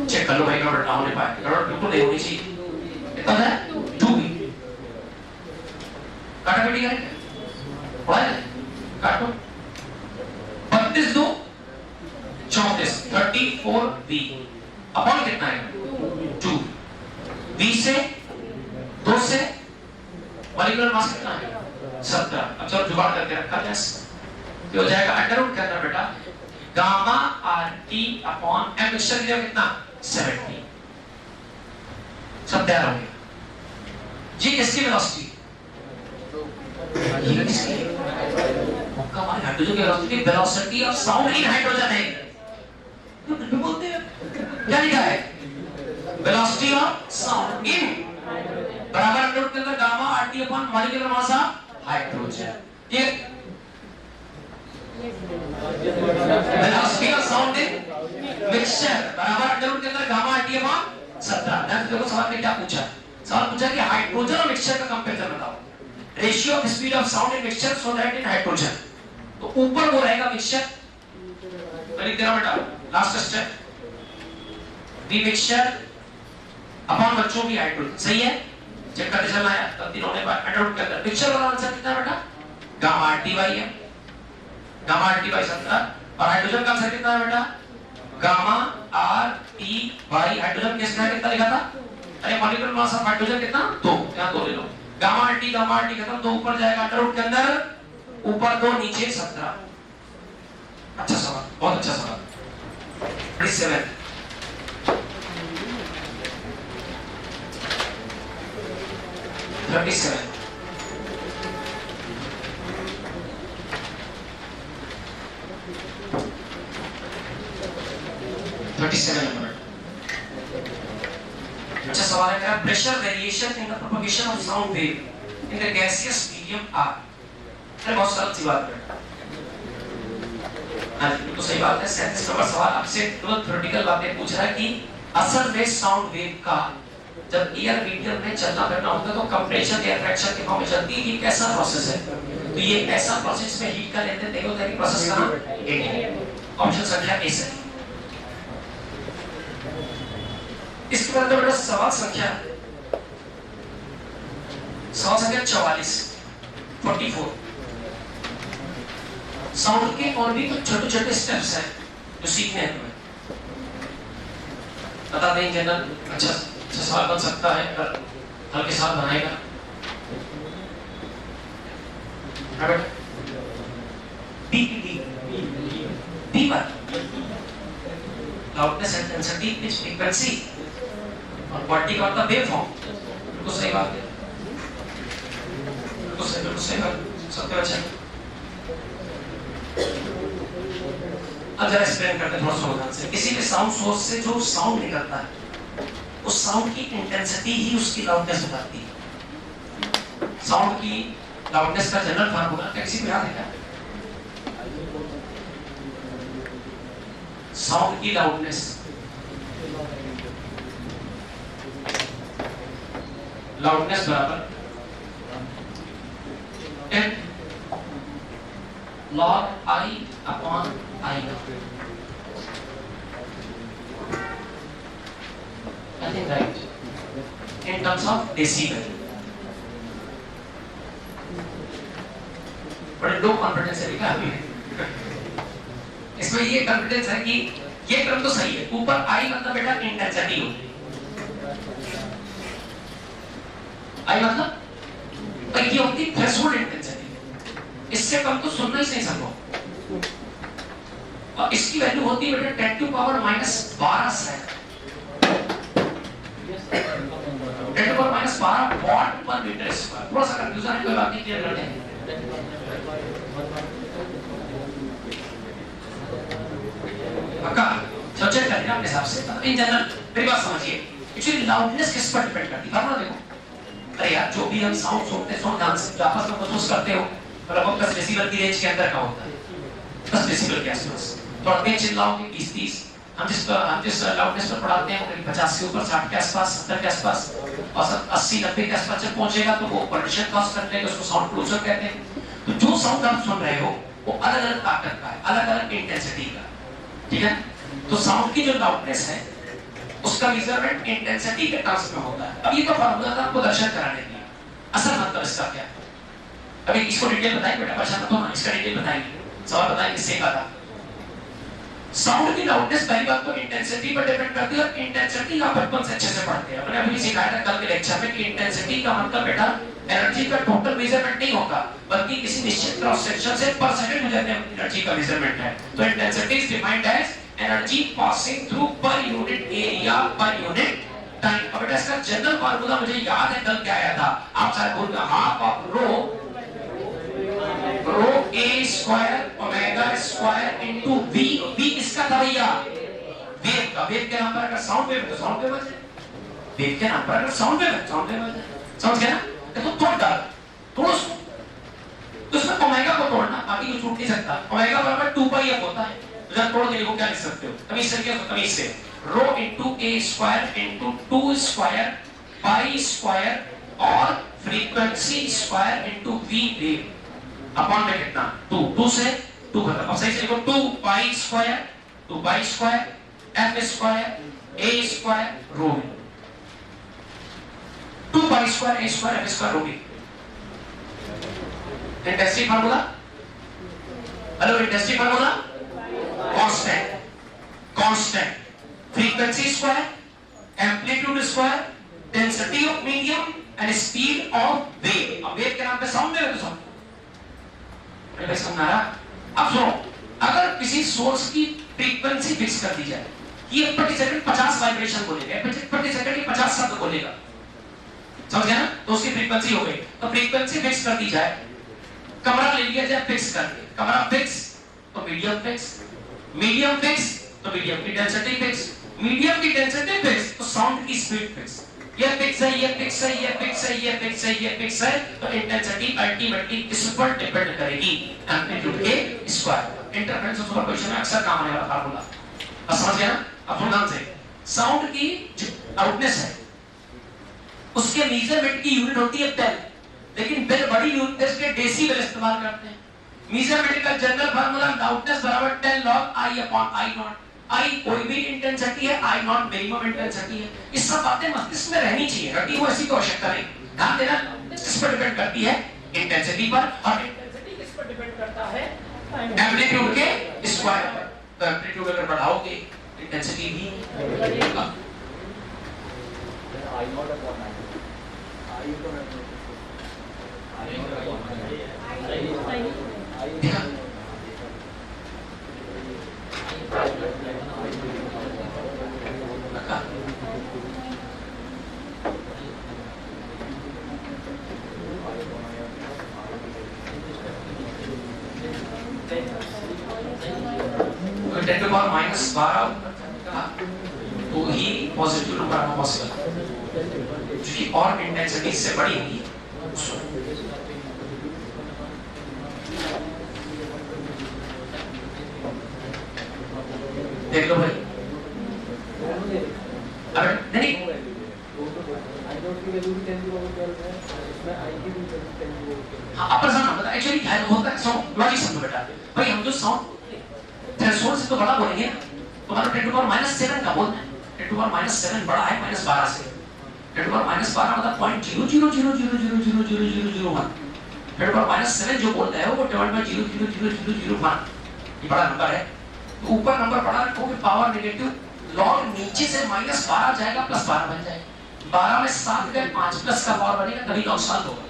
चेक कर लो भाई, गड़बड़ ना होने पाए, गड़बड़ बिल्कुल नहीं होनी चाहिए। कितना है 2b, काटाकाटी करेंगे, पढ़ा है काटो, 32 2 34 34b अपॉन कितना है 2, b से 2 से मॉलिक्यूलर मास कितना है 17। अब चलो जुगाड़ करके रखा जाए, ये हो जाएगा अंडर रूट के अंदर बेटा gamma RT upon m mixture की कितना 70, सब तैयार हो गया। ये किसकी वेलोसिटी, ये किसकी, हमारे हाइड्रोजन की velocity, velocity of sound in hydrogen है, तो बोलते हैं क्या लिखा है, वेलोसिटी ऑफ साउंड इन बराबर अंडर रूट के अंदर gamma RT upon molecular mass of hydrogen. ये velocity of sound in mixture बराबर अंडर रूट के अंदर गामा आरटी अपॉन 17। देखो सवाल में क्या पूछा, सवाल पूछा कि हाइड्रोजन और मिक्सचर का कंपैरिजन बताओ, ratio of speed of sound in mixture so that in hydrogen. तो ऊपर वो रहेगा मिक्सचर, तो लिख देना बेटा last step B mixture upon बच्चों की हाइड्रोजन, सही है, चेक करते चलना है। तब तीनों ने अंडर रूट के अंदर मिक्सचर वाला आंसर कितना है बेटा, गामा आरटी बाई है, गामा आरटी बाई 17, और हाइड्रोजन का आंसर कितना है बेटा, gamma R T by, hydrogen किसका कितना लिखा था, अरे मॉलिक्यूलर मास ऑफ हाइड्रोजन कितना 2, यहां 2 ले लो, गामा आर टी खत्म, 2 ऊपर जाएगा अंडर रूट के अंदर, ऊपर 2 नीचे 17। अच्छा सवाल, बहुत अच्छा सवाल। 37 37 नंबर। अच्छा सवाल है, pressure variation in the propagation of sound wave in the gaseous medium are. अरे बहुत सरल सी बात है, हाँ जी तो सही बात है। 37 नंबर सवाल आपसे तुरंत थ्योरेटिकल बातें पूछ रहा है कि असल में साउंड वेव का जब एयर मीडियम में चलना फिरना होता है तो कंप्रेशन एयर फ्रैक्शन के फॉर्म में चलती है, ये कैसा प्रोसेस है, तो ये ऐसा प्रोसेस में हीट का लेते थे होता है कि प्रोसेस का ऑप्शन संख्या ए सही। इसके बाद बेटा सवाल संख्या 44 साउंड के और भी कुछ छोटे छोटे स्टेप्स हैं जो सीखने हैं तुम्हें, बता दें जनरल। अच्छा सवाल बन सकता है अगर हल के साथ बनाएगा। बी पर loudness and intensity pitch frequency और क्वांटिटी का मतलब वेव फॉर्म, बिल्कुल सही बात है, बिल्कुल सही बात, सबके बच्चे। अब जरा एक्सप्लेन करते हैं थोड़ा सावधान से। किसी भी साउंड सोर्स से जो साउंड निकलता है उस साउंड की इंटेंसिटी ही उसकी लाउडनेस बताती है। साउंड की लाउडनेस का जनरल फार्मूला क्या किसी को याद है क्या? साउंड की लाउडनेस बराबर n log I upon I naught। I think right in terms of decibel, बड़े लो कॉन्फिडेंस है लिखा है इसमें। ये कॉन्फिडेंस है कि ये क्रम तो सही है, ऊपर आई मतलब बेटा इंटेंसिटी होगी, आई मतलब और ये होती थ्रेशोल्ड इंटेंसिटी, इससे कम तो सुनना ही नहीं संभव, और इसकी वैल्यू होती है बेटा 10 to power -12 second, 10 to power -12 what पर मीटर स्क्वायर। थोड़ा सा कंफ्यूजन है, कोई बात नहीं, क्लियर करते हैं। पक्का सोचे कर लेना अपने हिसाब से। इन जनरल मेरी बात समझिए, एक्चुअली लाउडनेस किस पर डिपेंड करती है, फार्मूला देखो। अरे यार जो भी हम साउंड सुनते हैं, साउंड ध्यान से आपस में महसूस करते हो, लगभग 10 डेसिबल की रेंज के अंदर का होता है, 10 डेसिबल के आसपास। थोड़ा तेज चिल्लाओगे 20-30, हम जिस लाउडनेस पर पढ़ाते हैं वो करीब 50 से ऊपर, 60 के आसपास, 70 के आसपास, और 80-90 के आसपास जब पहुंचेगा तो वो पोल्यूशन कॉज कर लेगा, उसको साउंड पोल्यूशन कहते हैं। तो जो साउंड आप सुन रहे हो वो अलग अलग ताकत का है, अलग अलग इंटेंसिटी का, ठीक है। तो साउंड की जो लाउडनेस है उसका मेजरमेंट इंटेंसिटी के टर्म्स में होता है। अब ये तो फार्मूला था आपको दर्शन कराने के लिए, असल मतलब इसका क्या है अभी इसको डिटेल बताएंगे बेटा, परेशान मत होना, इसका डिटेल बताएंगे, सवाल बताएंगे किससे का था। साउंड की लाउडनेस पहली बात तो इंटेंसिटी पर डिपेंड करती है, और इंटेंसिटी आप बचपन से अच्छे से पढ़ते हैं। मैंने अभी सिखाया था कल के लेक्चर में कि इंटेंसिटी का मतलब बेटा एनर्जी का टोटल मेजरमेंट नहीं होगा, बल्कि किसी निश्चित क्रॉस सेक्शन से पर सेकंड गुजरने वाली एनर्जी का मेजरमेंट है। तो intensity is defined as energy passing through per unit area per unit time. अब बेटा इसका जनरल फार्मूला मुझे याद है कल क्या आया था, आप शायद भूल गए, half of rho a square omega square into v। v किसका था भैया, वेव का। वेव के नाम पर अगर साउंड वेव है तो साउंड वेव है, वेव के नाम पर अगर साउंड वेव है साउंड वेव है, समझ गए ना। तो तोड़ डाल, तोड़ उसको, तो उसमें ओमेगा को तोड़ना, बाकी कुछ छूट नहीं सकता। ओमेगा बराबर 2πf होता है, तो जब तोड़ के लिखो क्या लिख सकते हो, तमीज से लिखो, तमीज से rho into a square into 2 square pi square और frequency square into V wave upon में कितना 2 2 से 2 खत्म। अब सही से लिखो 2 pi square F square A square rho V 2 pi square A square F square rho V. Intensity formula, hello intensity formula constant frequency square amplitude square density of medium and speed of wave. अब wave के नाम पे sound दे रहे तो sound भाई समझ आ रहा। अब सुनो, अगर किसी सोर्स की फ्रीक्वेंसी फिक्स कर दी जाए कि ये प्रति सेकंड 50 वाइब्रेशन बोलेगा, प्रति सेकंड ये 50 शब्द बोलेगा, समझ गया ना, तो उसकी फ्रीक्वेंसी हो गई। तो फ्रीक्वेंसी फिक्स कर दी जाए, कमरा ले लिया जाए फिक्स करके, कमरा फिक्स तो मीडियम फिक्स, मीडियम फिक्स तो मीडियम की डेंसिटी फिक्स, मीडियम की डेंसिटी फिक्स तो साउंड की स्पीड फिक्स। ये फिक्स है, ये फिक्स है, ये फिक्स है, ये फिक्स है, ये फिक्स है, तो इंटेंसिटी अल्टीमेटली किस पर डिपेंड करेगी? एम्पलीट्यूड के स्क्वायर। इंटरफेरेंस और सुपरपोजिशन में अक्सर काम आने वाला फार्मूला, अब समझ गया ना। अब ध्यान से, साउंड की आउटनेस है, उसके मेजरमेंट की यूनिट होती है बेल, लेकिन बेल बड़ी यूनिट है इसलिए डेसिबल इस्तेमाल करते हैं। मेजरमेंट का जनरल फार्मूला लाउडनेस बराबर 10 log I upon I naught। I कोई भी इंटेंसिटी है, I naught मिनिमम इंटेंसिटी है। इस सब बातें मस्तिष्क में रहनी चाहिए, रटी हुई ऐसी कोई आवश्यकता नहीं। ध्यान देना, किस पर डिपेंड करती है? इंटेंसिटी पर, और इंटेंसिटी किस पर डिपेंड करता है? एम्पलीट्यूड के स्क्वायर पर। तो एम्पलीट्यूड अगर बढ़ाओगे इंटेंसिटी भी बढ़ेगा। I naught upon I, I तो टेन टू पावर माइनस 12 तो ही पॉजिटिव नंबर आना पॉसिबल, क्योंकि और इंटेंसिटी से बड़ी हुई है। देख लो भाई, अरे नहीं हाँ अपर साउंड मतलब एक्चुअली क्या होता है, साउंड लॉजिक समझो बेटा भाई। हम जो साउंड थ्रेशोल्ड से तो बड़ा बोलेंगे, तो मतलब 10 to the power -7 का बोलना है। 10 to the power -7 बड़ा है -12 से। 10 to the power -12 मतलब 0.000000001। 10 to the power -7 जो बोलता है वो 0.0000001, ये बड़ा नंबर है। तो ऊपर नंबर बड़ा रखोगे, पावर नेगेटिव, लॉग नीचे से -12 जाएगा +12 बन जाएगा। 12 में 7 गए, 5 प्लस का पावर बनेगा, तभी लॉग साल होगा।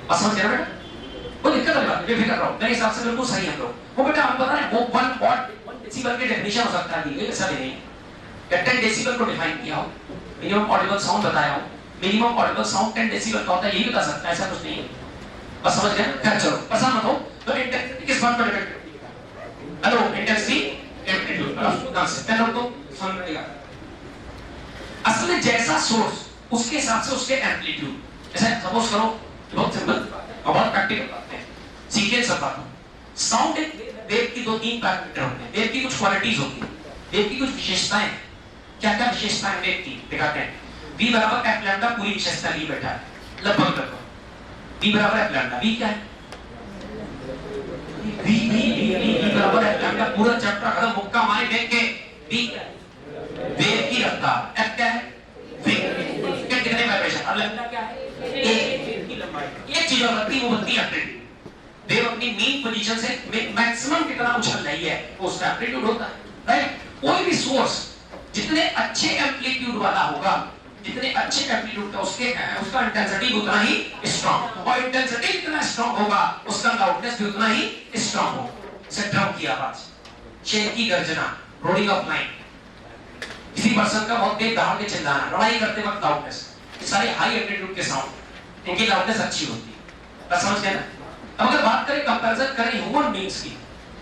बस समझ गए बेटा? वो दिक्कत वाली बात, बेफिक्र रहो, मेरे हिसाब से बिल्कुल सही है हम लोग। वो बेटा हम बता रहे हैं वो 1 वॉट डेसिबल के डेफिनेशन हो सकता है, ये ऐसा भी नहीं। 10 डेसिबल को डिफाइन किया हो, मिनिमम ऑडिबल साउंड बताया हो, मिनिमम ऑडिबल साउंड 10 डेसिबल का होता है, यही बता सकता है, ऐसा कुछ नहीं है। बस समझ गए? खैर चलो, परेशान मत हो। तो इंटेंसिटी किस बात पर डिपेंड करती है? हेलो इंटेंसिटी एम्पलीट्यूड, अब ध्यान से पहले तो समझ में आएगा। असल में जैसा सोर्स उसके हिसाब से उसके एम्पलीट्यूड। ऐसा सपोज करो, बहुत सिंपल और बहुत प्रैक्टिकल बात है, सीक्वेंस सब बात। साउंड एक वेव की 2-3 पैरामीटर होते हैं, वेव की कुछ क्वालिटीज होती है, वेव की कुछ विशेषताएं। क्या क्या विशेषताएं वेव की दिखाते हैं? v बराबर f लैम्डा पूरी विशेषता ली बैठा है, लगभग v बराबर f लैम्डा। v क्या है? v बराबर f लैम्डा, पूरा चैप्टर खत्म, मुक्का मारे देख के। v क्या है? वेव की रफ्तार। f क्या है? वेव के कितने वाइब्रेशन, और लैम्डा क्या है? वेव की लंबाई। एक चीज और बनती है, वो बनती है एम्पलीट्यूड। वेव अपनी मीन पोजीशन से मैक्सिमम कितना उछल रही है, उसका एम्पलीट्यूड होता है, राइट? कोई भी सोर्स जितने अच्छे एम्पलीट्यूड वाला होगा, जितने अच्छे एम्पलीट्यूड का उसका इंटेंसिटी उतना ही स्ट्रांग, और इंटेंसिटी जितना स्ट्रांग होगा उसका लाउडनेस भी उतना ही स्ट्रांग होगा। जैसे ड्रम की आवाज, शेर की गर्जना, रोलिंग ऑफ लाइन, किसी पर्सन का बहुत तेज दहाड़ के चिल्लाना, लड़ाई करते वक्त लाउडनेस, ये सारे हाई एम्पलीट्यूड के साउंड, इनकी लाउडनेस अच्छी होती है। बस समझ गए ना? अब अगर बात करें, कंपैरिजन करें ह्यूमन बीइंग्स की,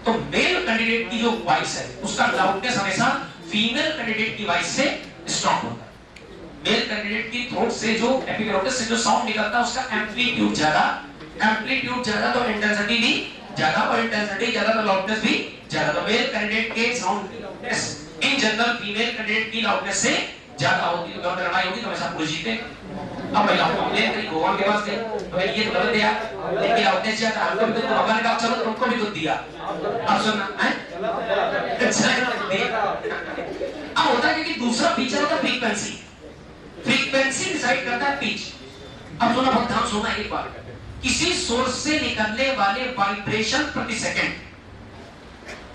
तो मेल कैंडिडेट की जो वॉइस है उसका लाउडनेस हमेशा फीमेल कैंडिडेट की वॉइस से स्ट्रांग होता है। मेल कैंडिडेट की थ्रोट से जो एपिग्लोटिस से जो साउंड निकलता है उसका एम्पलीट्यूड ज्यादा, एम्पलीट्यूड ज्यादा तो इंटेंसिटी भी ज्यादा, और इंटेंसिटी ज्यादा तो लाउडनेस भी ज्यादा। तो मेल कैंडिडेट के साउंड की loudness in general female candidate की लाउडनेस से ज्यादा होती तो गलत लड़ाई होगी तो हमेशा पुरुष जीते। अब महिलाओं को ले कहीं भगवान के पास गए तो भाई ये तो गलत दिया, लेकिन लाउडनेस ज्यादा हमको भी तो भगवान ने कहा चलो तुमको भी तो दिया। अब सुनना है अब होता है कि दूसरा फीचर होता है फ्रीक्वेंसी। फ्रीक्वेंसी डिसाइड करता है पिच। अब सुना बहुत ध्यान सुना एक बार, किसी सोर्स से निकलने वाले वाइब्रेशन प्रति सेकंड,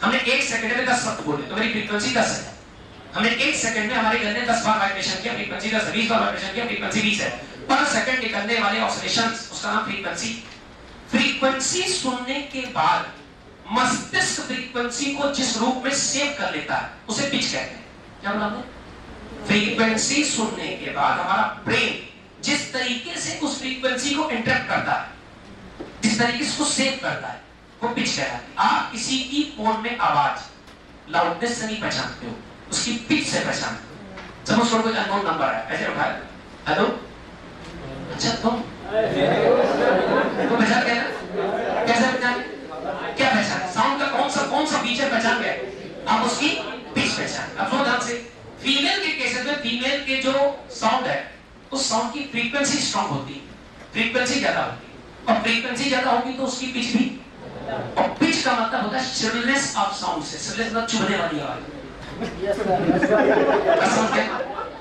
हमने 1 सेकंड में 10 शब्द बोले तो मेरी फ्रीक्वेंसी 10 है। हमने 1 सेकंड में हमारे गले 10 बार वाइब्रेशन किया, फ्रीक्वेंसी 10 है। 20 बार वाइब्रेशन किया, फ्रीक्वेंसी 20 है। पर सेकंड निकलने वाले ऑसिलेशंस, उसका नाम फ्रीक्वेंसी। फ्रीक्वेंसी सुनने के बाद मस्तिष्क फ्रीक्वेंसी को जिस रूप में सेव कर लेता है उसे पिच कहते हैं। क्या बोला आपने? फ्रीक्वेंसी सुनने के बाद हमारा ब्रेन जिस तरीके से उस फ्रीक्वेंसी को इंटरप्ट करता है, जिस तरीके से उसको सेव करता है, वो पिच कहलाता है। आप किसी की फोन में आवाज लाउडनेस से नहीं पहचानते हो, उसकी पिच से पहचानते हो। सपोज फोन कोई अननोन नंबर है, ऐसे उठाया, हेलो, अच्छा तुम पहचान गए ना? कैसे पहचान? क्या पहचान? साउंड का कौन सा फीचर पहचान गए आप? उसकी पिच पहचान। अब सुनो ध्यान से, फीमेल के केसेस में फीमेल के जो साउंड है उस साउंड की फ्रीक्वेंसी स्ट्रांग होती है, फ्रीक्वेंसी ज्यादा होती है, और फ्रीक्वेंसी ज्यादा होगी तो उसकी पिच भी। और पिच का मतलब होता है श्रिलनेस ऑफ साउंड से, श्रिलनेस मतलब चुभने वाली आवाज।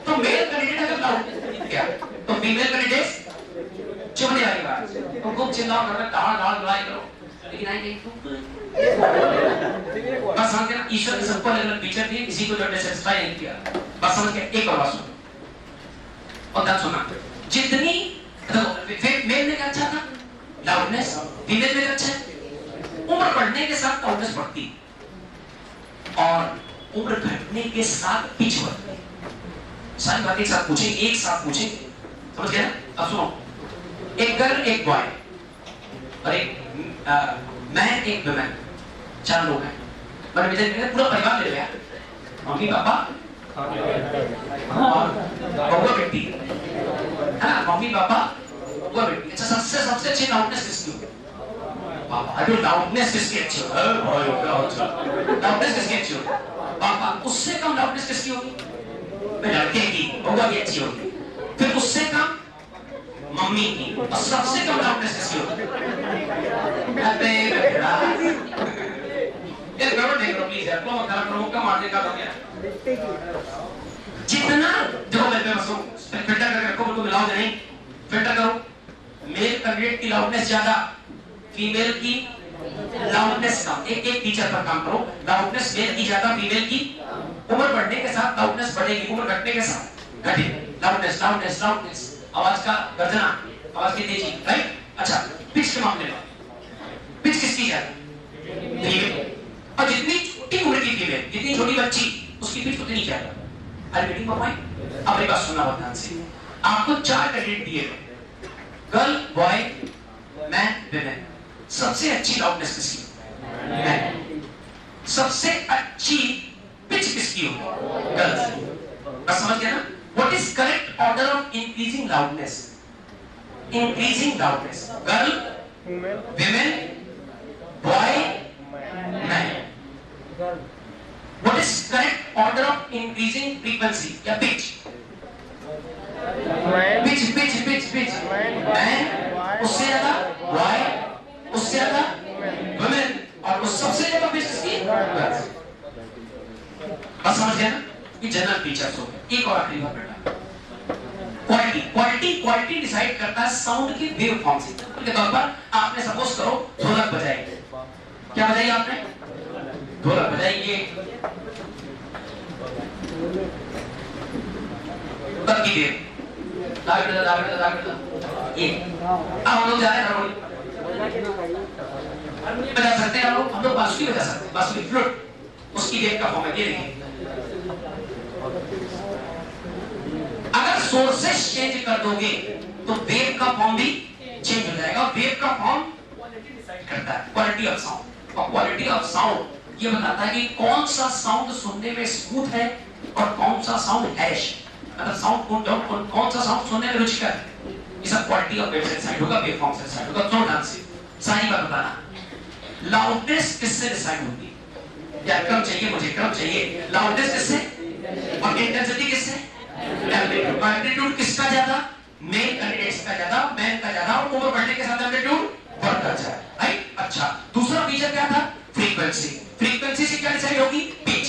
तो मेल कैंडिडेट अगर लाउड क्या तो फीमेल कैंडिडेट चुभने वाली आवाज, तो खूब चिल्लाओ कर गाल गुलाई करो, लेकिन आई नहीं बस समझ के ना, ईश्वर ने सबको अलग अलग फीचर दिए, किसी को जो डिससेटिस्फाई नहीं किया। बस समझ के एक और बात सुनो और ध्यान सुनना, जितनी मेल में क्या अच्छा था लाउडनेस, फीमेल में अच्छा है। उम्र बढ़ने के साथ लाउडनेस बढ़ती और उम्र घटने के साथ पिच बढ़ती। सारी बातें एक साथ पूछें, एक साथ पूछें, समझ गए ना? अब सुनो, एक गर्ल एक बॉय और एक मैन एक वुमेन, 4 लोग हैं। मैंने पूरा परिवार ले लिया, मम्मी पापा और बउआ बेटी है ना, मम्मी पापा बउआ बेटी। अच्छा सबसे अच्छी लाउडनेस किसकी होगी? पापा। अरे लाउडनेस किसकी अच्छी होगी? लाउडनेस किसकी अच्छी होगी? पापा। उससे कम लाउडनेस किसकी होगी? लड़के की, बउआ की अच्छी होगी। फिर उससे कम मम्मी की, और सबसे कम लाउडनेस किसकी होगी? अरे ये गड़बड़ नहीं करो प्लीज यार, मत करो, का मारने का हो गया। जितना देखो मैं बस फिल्टर करके रखो, बिल्कुल मिलाओ नहीं, फिल्टर करो। मेल कैंडिडेट की लाउडनेस ज्यादा, फीमेल की लाउडनेस कम। एक फीचर पर काम करो, लाउडनेस मेल की ज्यादा, फीमेल की। उम्र बढ़ने के साथ लाउडनेस बढ़ेगी, उम्र घटने के साथ घटेगी। लाउडनेस आवाज का गर्जना, आवाज की तेजी, राइट? अच्छा, पिच के मामले में पिच किसकी ज्यादा? फीमेल। और जितनी छोटी उम्र की फीमेल, जितनी छोटी बच्ची, उसकी पिच उतनी ज्यादा। I getting my point? अब एक बात सुनना बहुत ध्यान से, आपको 4 कैंडिडेट दिए गए, गर्ल, बॉय, मैन, वुमेन। सबसे अच्छी लाउडनेस किसकी? मैन। सबसे अच्छी पिच किसकी होगी? गर्ल्स की। बस समझ गया ना? What is correct order of increasing loudness? Increasing loudness. Girl, women, boy, man. What is correct order of increasing frequency? या pitch? Pitch. Man, उससे ज़्यादा boy, उससे ज़्यादा women, और उस सबसे ज़्यादा pitch किसकी? Girls. बस समझ गया ना? ये जनरल फीचर्स हो गए। एक और आखिरी बात बेटा, क्वालिटी डिसाइड करता है साउंड की वेव फॉर्म से। के तौर पर आपने सपोज करो ढोलक बजाई, क्या बजाई आपने? ढोलक बजाइए, तब की वेव ये। अब हम लोग जा रहे हैं बजा सकते हैं, हम लोग बांसुरी बजा सकते हैं, बांसुरी फ्लूट, उसकी वेव का फॉर्म है ये। देखिए अगर सोर्सेस चेंज कर दोगे तो वेव का फॉर्म भी चेंज हो जाएगा। वेव का फॉर्म क्वालिटी डिसाइड करता है, क्वालिटी ऑफ साउंड। और क्वालिटी ऑफ साउंड ये बताता है कि कौन सा साउंड सुनने में स्मूथ है और कौन सा साउंड हैश, मतलब साउंड कौन सा साउंड सुनने में रुचिकर है। ये सब क्वालिटी ऑफ वेव से डिसाइड होगा, वेव फॉर्म से डिसाइड होगा। तो ढंग से सारी बात बताना। लाउडनेस किससे डिसाइड होगी? या क्रम चाहिए मुझे, क्रम चाहिए। लाउडनेस किससे और इंटेंसिटी किससे? एम्पलीट्यूड। एम्पलीट्यूड किसका ज्यादा? मेल कैंडिडेट्स का ज्यादा, मैन का ज्यादा, और उम्र बढ़ने के साथ एम्पलीट्यूड बढ़ता जाए, राइट? अच्छा, दूसरा फीचर क्या था? फ्रीक्वेंसी। फ्रीक्वेंसी से क्या डिसाइड होगी? पिच।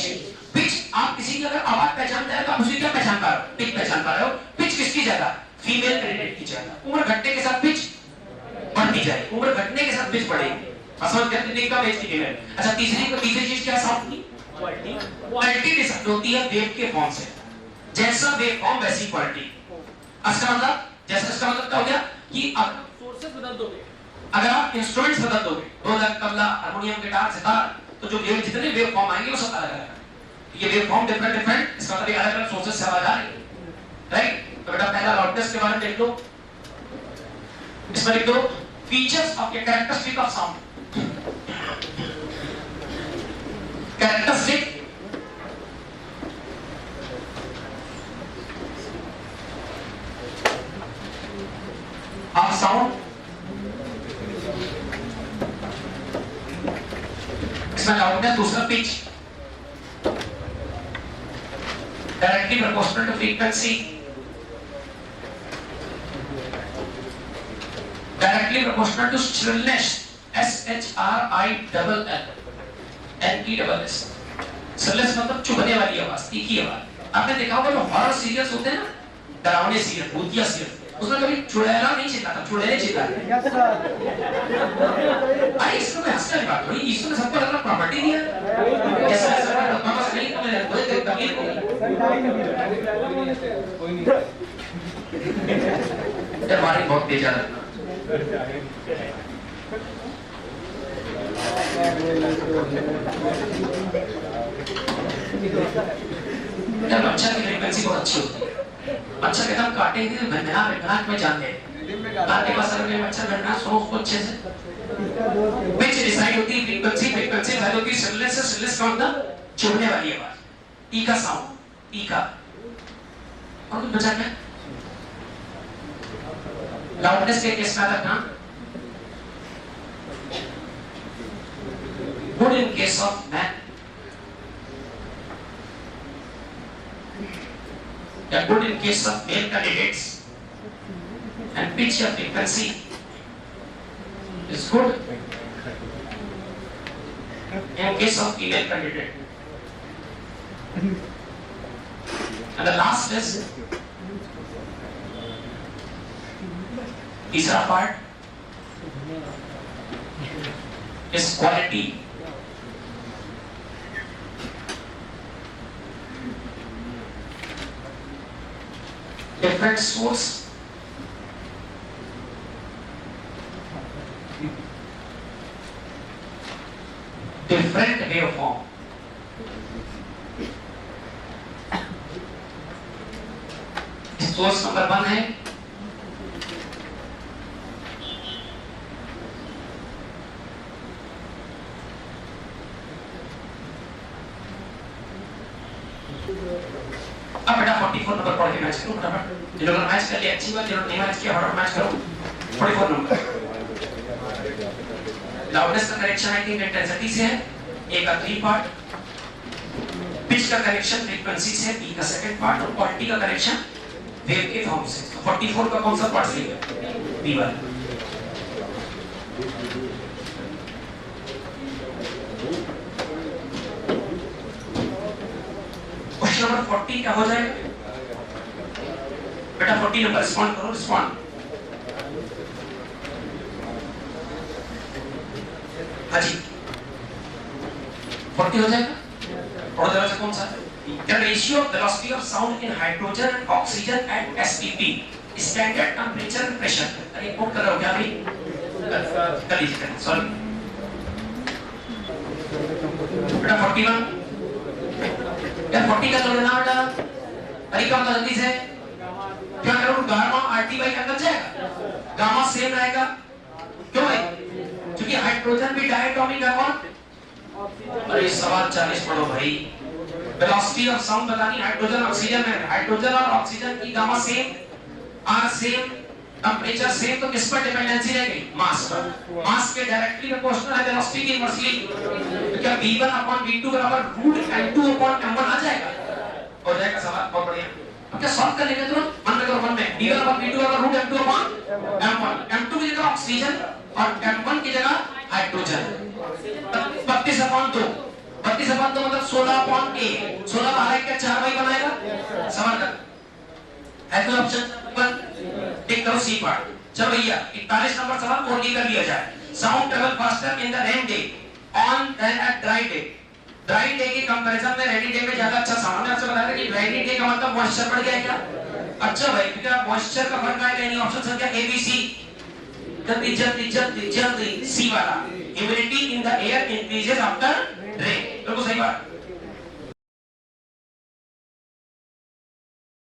पिच, आप किसी की अगर आवाज पहचानते हैं तो आप उसकी क्या पहचान पा रहे हो? पिच पहचान पा रहे हो। पिच किसकी ज्यादा? फीमेल कैंडिडेट की ज्यादा। उम्र घटने के साथ पिच बढ़ती जाएगी, उम्र घटने के साथ पिच बढ़ेगी। समझ गए? लिंक का बेस की है। अच्छा, तीसरी चीज क्या साउंड की? क्वालिटी। क्वालिटी डिसाइड होती है वेव के फॉर्म से। जैसा वेव फॉर्म वैसी क्वालिटी। इसका मतलब, जैसा इसका मतलब क्या हो गया कि अब सोर्सेस बदल दोगे, अगर आप इंस्ट्रूमेंट्स बदल दोगे, ढोलक, तबला, हारमोनियम, गिटार, सितार, तो जो वेव, जितने वेव फॉर्म आएंगे वो सब अलग अलग है। ये वेव फॉर्म डिफरेंट डिफरेंट, इसका मतलब अलग अलग सोर्सेस से आवाज आ रही है, राइट? तो बेटा पहला लाउडनेस के बारे में देख लो। इसमें लिख दो features of a characteristic of sound. Characteristic of sound. इसमें लाउडनेस, दूसरा pitch, directly proportional to frequency, directly proportional to shrillness, SHRILL, shrillness मतलब चुभने वाली आवाज, तीखी आवाज। आपने देखा होगा जो हॉरर सीरियल्स होते हैं ना, डरावने सीरियल, भूतिया सीरियल, उसमें कभी चुड़ैला नहीं चिल्लाता, चुड़ैले चिल्लाते। Yes sir. अरे इसमें हंसने बात थोड़ी, इसमें सबको अलग प्रॉपर्टी दिया है। ऐसा ऐसा बस नहीं, तुम्हें कोई तकलीफ नहीं। यार हमारी बहुत तेज है। यार बच्चा की फ्रीक्वेंसी बहुत अच्छी होती है। अच्छा कहता हम काटेंगे तो घटनाक में जाते हैं। आपके पास अगर अच्छा घटना सुनो उसको अच्छे से। पिच डिसाइड होती है फ्रीक्वेंसी, फ्रीक्वेंसी डिसाइड होती है श्रिलनेस से, श्रिलनेस का मतलब चुभने वाली आवाज। ई का साउंड, ई का। और कुछ बचा क्या? लाउडनेस के केस में रखना good in case of man, good in case of male candidates, and pitch or frequency is good in case of female candidate. And the last is तीसरा part is quality. Different source, different waveform. Source number 1 है अब बेटा 44 number पढ़ के match करो फटाफट। जिन्होंने match कर लिया अच्छी बात, जिन्होंने नहीं मैच किया फटाफट मैच करो। 44 नंबर लाउडनेस का कनेक्शन आई थिंक इंटेंसिटी से है, ए का 3 पार्ट, पिच का कनेक्शन फ्रीक्वेंसी से, बी का सेकंड पार्ट, और क्वालिटी का कनेक्शन वेव के फॉर्म से। तो 44 का कौन सा पार्ट सही है? बी वाला। क्वेश्चन नंबर 40 क्या हो जाएगा बेटा? 40 नंबर रिस्पॉन्ड करो, रिस्पॉन्ड। हाँ जी 40 हो जाएगा। और जरा से कौन सा? The ratio of velocity of sound in hydrogen and oxygen at SPP, standard temperature and pressure। अरे कोड कर रहे हो क्या भाई? कर लीजिए, सॉरी बेटा 41 यार 40 का तो लेना बेटा। अरे क्या होता जल्दी से क्या करूं? गामा RT बाई अंदर जाएगा, गामा सेम रहेगा। क्यों भाई? क्योंकि हाइड्रोजन भी डायटोमिक है कौन? अरे सवाल 40 पढ़ो भाई। वेलोसिटी ऑफ साउंड बतानी हाइड्रोजन ऑक्सीजन में, हाइड्रोजन और ऑक्सीजन की gamma same, R same, temperature same, तो किस पर डिपेंडेंसी रह गई? मास पर। मास के डायरेक्टली प्रोपोर्शनल है वेलोसिटी की इनवर्सली। तो क्या v1 अपॉन v2 बराबर रूट m2 अपॉन m1 आ जाएगा? हो जाएगा सवाल, बहुत बढ़िया। अब क्या सॉल्व कर लेंगे तुरंत, मन में करो मन में, d1 अपॉन v2 का root m2 upon m1, m2 की जगह ऑक्सीजन और m1 की जगह हाइड्रोजन, 32 अपॉन 2 मतलब 16 अपॉन a, 16 बाहर का 4 वही बनाएगा, समझ कर है कोई ऑप्शन टिक करो सी पार्ट। चलो भैया 41 नंबर सवाल और कर लिया जाए। Sound travel faster in the rain day on then at dry day. Dry day के कंपैरिजन में रेनी डे में ज्यादा अच्छा साउंड है। आपसे बताया था कि रेनी डे का मतलब मॉइस्चर बढ़ गया क्या? अच्छा भाई क्या मॉइस्चर का फर्क आएगा? नहीं ऑप्शन संख्या ए बी सी, जल्दी जल्दी जल्दी जल्दी सी वाला, humidity in the air increases after rain, बिल्कुल सही बात।